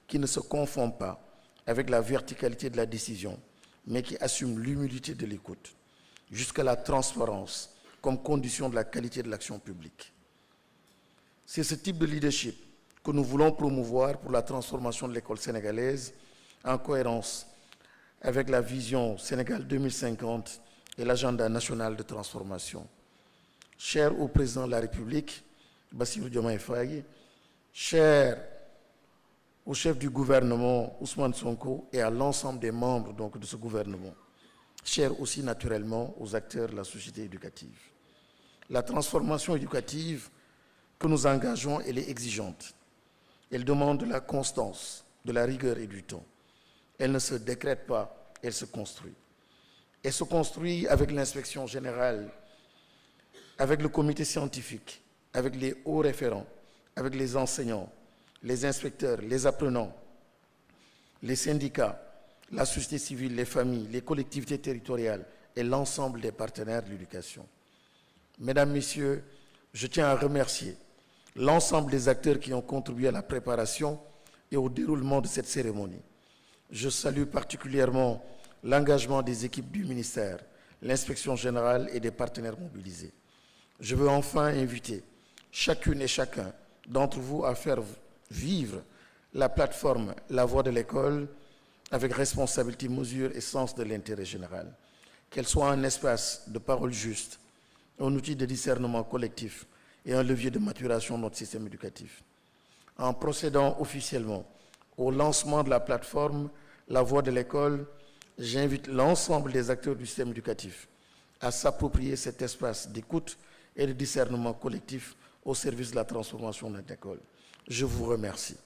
Speaker 7: qui ne se confond pas avec la verticalité de la décision, mais qui assume l'humilité de l'écoute, jusqu'à la transparence comme condition de la qualité de l'action publique. C'est ce type de leadership que nous voulons promouvoir pour la transformation de l'école sénégalaise en cohérence avec la vision Sénégal 2050 et l'agenda national de transformation. Cher au président de la République, Bassirou Diomaye Faye, cher au chef du gouvernement, Ousmane Sonko, et à l'ensemble des membres donc, de ce gouvernement, cher aussi naturellement aux acteurs de la société éducative. La transformation éducative que nous engageons, elle est exigeante. Elle demande de la constance, de la rigueur et du temps. Elle ne se décrète pas, elle se construit. Elle se construit avec l'inspection générale, avec le comité scientifique, avec les hauts référents, avec les enseignants, les inspecteurs, les apprenants, les syndicats, la société civile, les familles, les collectivités territoriales et l'ensemble des partenaires de l'éducation. Mesdames, Messieurs, je tiens à remercier l'ensemble des acteurs qui ont contribué à la préparation et au déroulement de cette cérémonie. Je salue particulièrement l'engagement des équipes du ministère, l'inspection générale et des partenaires mobilisés. Je veux enfin inviter chacune et chacun d'entre vous à faire vivre la plateforme La Voix de l'école avec responsabilité, mesure et sens de l'intérêt général. Qu'elle soit un espace de parole juste, un outil de discernement collectif et un levier de maturation de notre système éducatif. En procédant officiellement au lancement de la plateforme La Voix de l'école, j'invite l'ensemble des acteurs du système éducatif à s'approprier cet espace d'écoute et de discernement collectif au service de la transformation de notre école. Je vous remercie.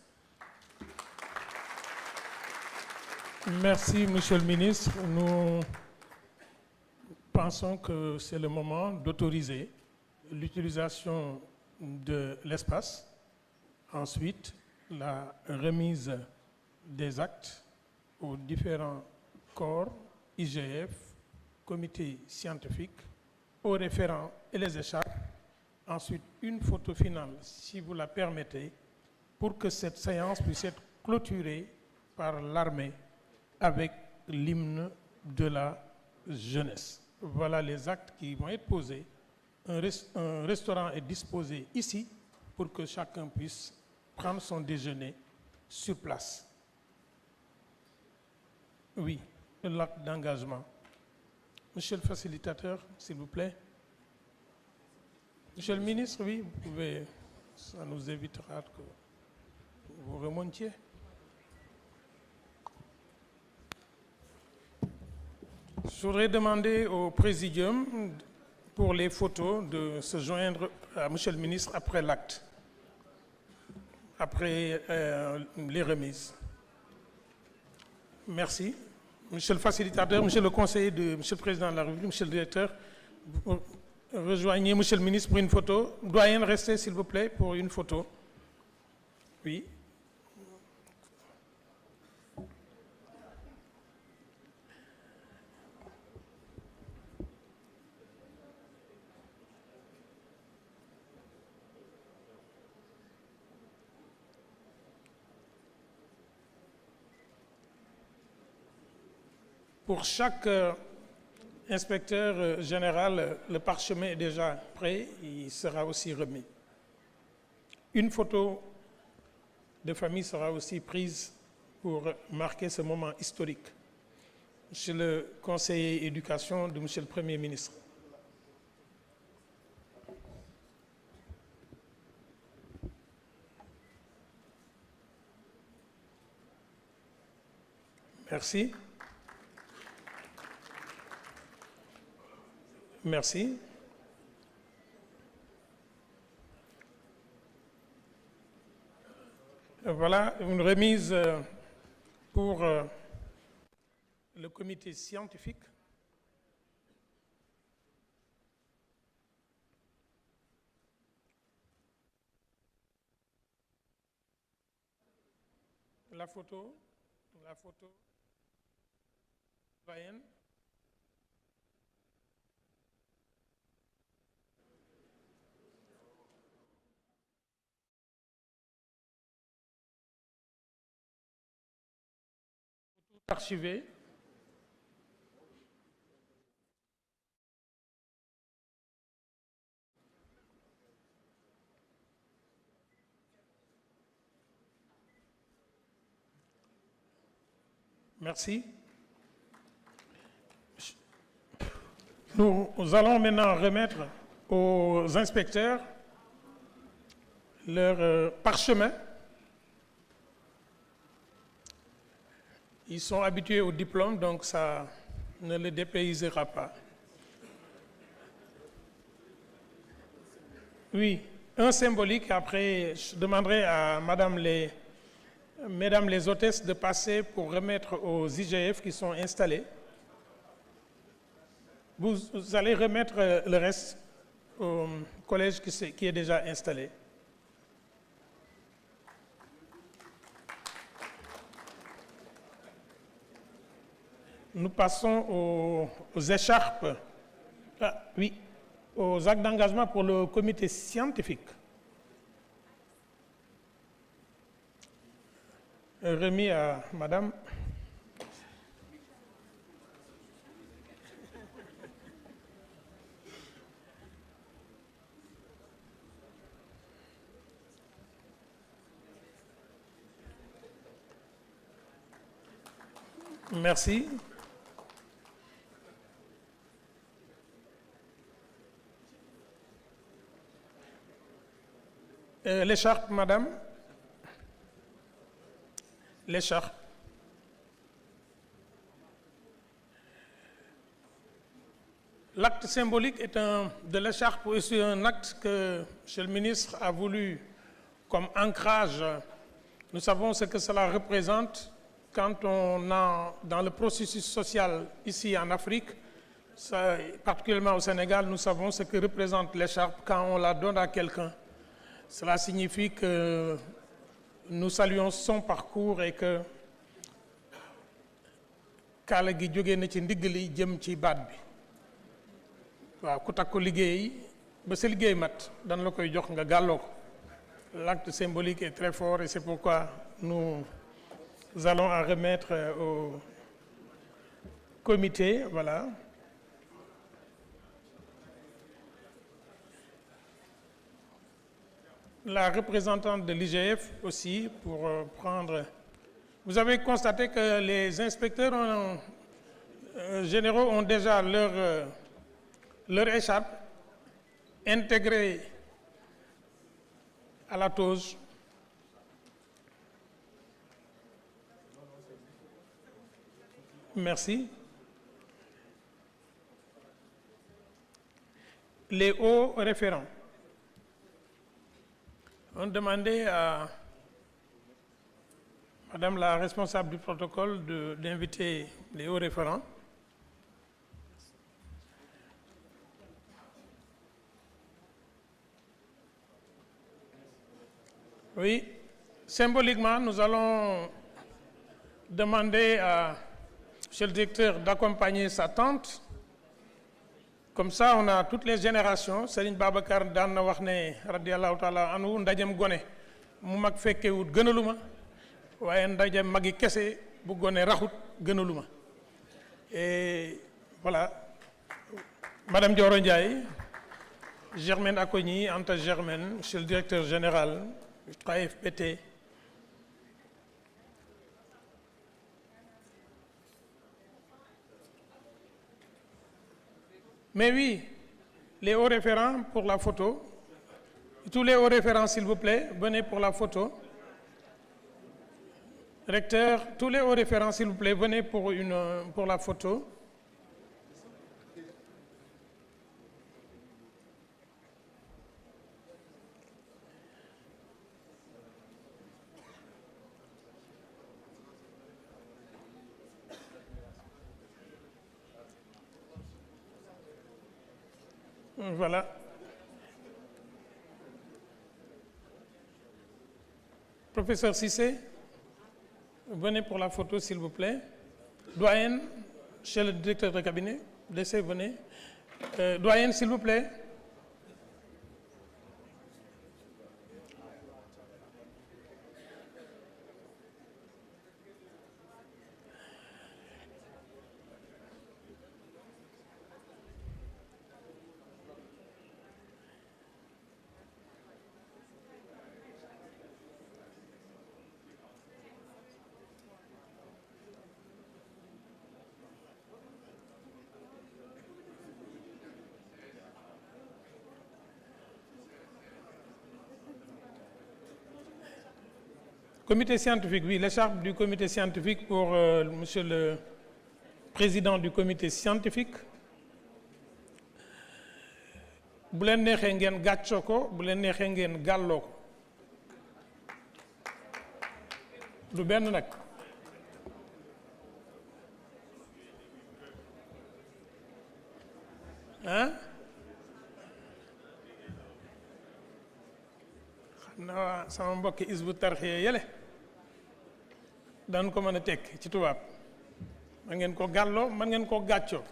Speaker 2: Merci, Monsieur le ministre. Nous pensons que c'est le moment d'autoriser l'utilisation de l'espace. Ensuite, la remise des actes aux différents corps, IGF, comités scientifiques, aux référents et les écharpes. Ensuite, une photo finale, si vous la permettez, pour que cette séance puisse être clôturée par l'armée avec l'hymne de la jeunesse. Voilà les actes qui vont être posés. Un restaurant est disposé ici pour que chacun puisse prendre son déjeuner sur place. Oui, l'acte d'engagement. Monsieur le facilitateur, s'il vous plaît. Monsieur le ministre, oui, vous pouvez, ça nous évitera que vous remontiez. Je voudrais demander au Présidium pour les photos de se joindre à Monsieur le ministre après l'acte, après les remises. Merci. Monsieur le facilitateur, Monsieur le conseiller de Monsieur le Président de la République, Monsieur le directeur, rejoignez Monsieur le ministre pour une photo. Doyen, restez s'il vous plaît pour une photo. Oui. Pour chaque inspecteur général, le parchemin est déjà prêt, il sera aussi remis. Une photo de famille sera aussi prise pour marquer ce moment historique. Monsieur le conseiller éducation de Monsieur le Premier ministre. Merci. Merci. Voilà une remise pour le comité scientifique. La photo. Doyen. Archivé. Merci. Nous allons maintenant remettre aux inspecteurs leur parchemin. Ils sont habitués au diplôme, donc ça ne les dépaysera pas. Oui, un symbolique. Après, je demanderai à mesdames les hôtesses de passer pour remettre aux IGF qui sont installés. Vous allez remettre le reste au collège qui est déjà installé. Nous passons aux écharpes, oui, aux actes d'engagement pour le comité scientifique. Remis à Madame. Merci. L'écharpe, Madame. L'écharpe. L'acte symbolique de l'écharpe est un acte que M. le ministre a voulu comme ancrage. Nous savons ce que cela représente quand on a dans le processus social ici en Afrique, particulièrement au Sénégal, nous savons ce que représente l'écharpe quand on la donne à quelqu'un. Cela signifie que nous saluons son parcours et que kaala gi jógee na ci ndigg li jëm ci baat bi waaw ku takku liggéey ba sa liggéey mat dan la koy jox nga gàlloo ko. L'acte symbolique est très fort et c'est pourquoi nous allons en remettre au comité. Voilà. La représentante de l'IGF aussi pour prendre. Vous avez constaté que les inspecteurs généraux ont déjà leur écharpe intégrée à la toge. Merci. les hauts référents. On demandait à Madame la responsable du protocole d'inviter les hauts référents. Oui, symboliquement, nous allons demander à M. le directeur d'accompagner sa tante. Comme ça, on a toutes les générations. Serigne Babacar daan na wax ne radiyallahu taala anhu ndajem gone mu mag fekkewut gënaluma waaye ndajem magi kese bu gone raxut gënaluma. Et voilà, Madame Dioro Ndiaye, Germaine Acogny, Anta Germaine, monsieur le directeur général du 3FPT. Mais oui, les hauts référents pour la photo. Tous les hauts référents, s'il vous plaît, venez pour la photo. Recteur, tous les hauts référents, s'il vous plaît, venez pour la photo. Voilà. Professeur Cissé, venez pour la photo, s'il vous plaît. Doyenne, chez le directeur de cabinet, laissez, venez. Doyenne, s'il vous plaît. Comité scientifique, oui, l'écharpe du comité scientifique pour monsieur le président du comité scientifique. Bu leen neexee ngeen gàccoo ko, bu leen neexee ngeen gàlloo ko. Du benn nag. Hein? Xam naa sama mbokki Hizbut Tarqiyyah yele daan ko mën a tekk ci tubaab. Man ngeen ko gàlloo, man ngeen ko gàccoo.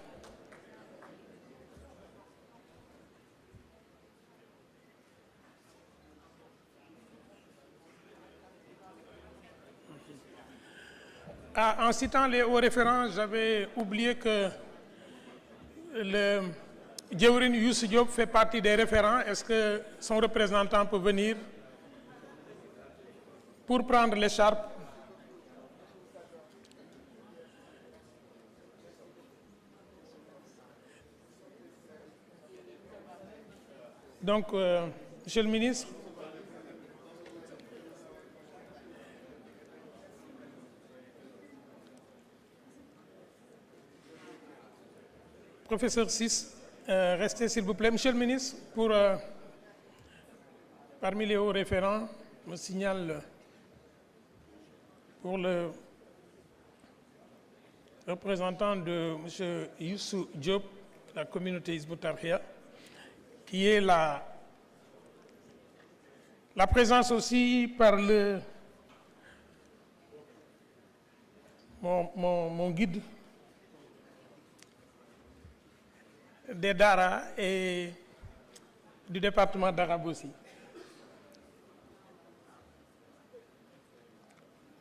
Speaker 2: Ah, en citant les hauts référents, j'avais oublié que le Djewrin Youssou Diop fait partie des référents. Est-ce que son représentant peut venir pour prendre l'écharpe? Donc, Monsieur le ministre, professeur 6, restez s'il vous plaît. Monsieur le ministre, pour parmi les hauts référents, me signale pour le représentant de M. Youssou Diop, la communauté Hizbut Tarqiyyah, qui est la présence aussi par mon guide des Dara et du département d'Arabe aussi.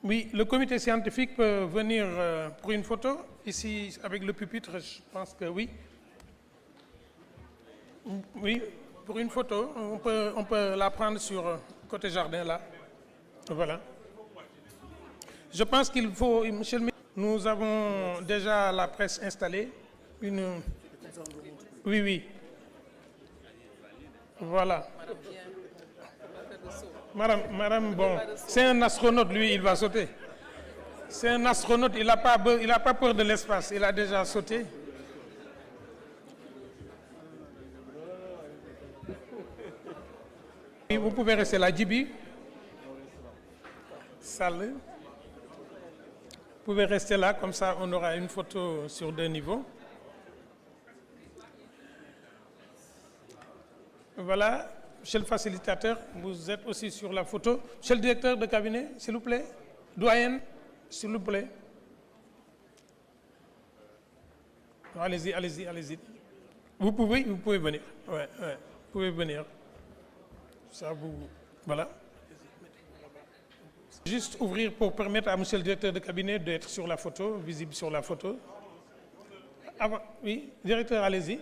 Speaker 2: Oui, le comité scientifique peut venir pour une photo ici avec le pupitre, je pense que oui. Oui, pour une photo, on peut la prendre sur côté jardin là. Voilà. Je pense qu'il faut, monsieur le ministre, nous avons déjà la presse installée. Oui, oui. Voilà. Madame, bon, c'est un astronaute, lui, il va sauter. C'est un astronaute, il n'a pas peur de l'espace, il a déjà sauté. Oui, vous pouvez rester là. Djibi. Salle. Vous pouvez rester là, comme ça on aura une photo sur 2 niveaux. Voilà, monsieur le facilitateur, vous êtes aussi sur la photo. Monsieur le directeur de cabinet, s'il vous plaît. Doyen, s'il vous plaît. Allez-y, allez-y, allez-y. Vous pouvez venir. Ouais, vous pouvez venir. Ça vous... Voilà. Juste ouvrir pour permettre à monsieur le directeur de cabinet d'être sur la photo, visible sur la photo. Avant, oui, directeur, allez-y.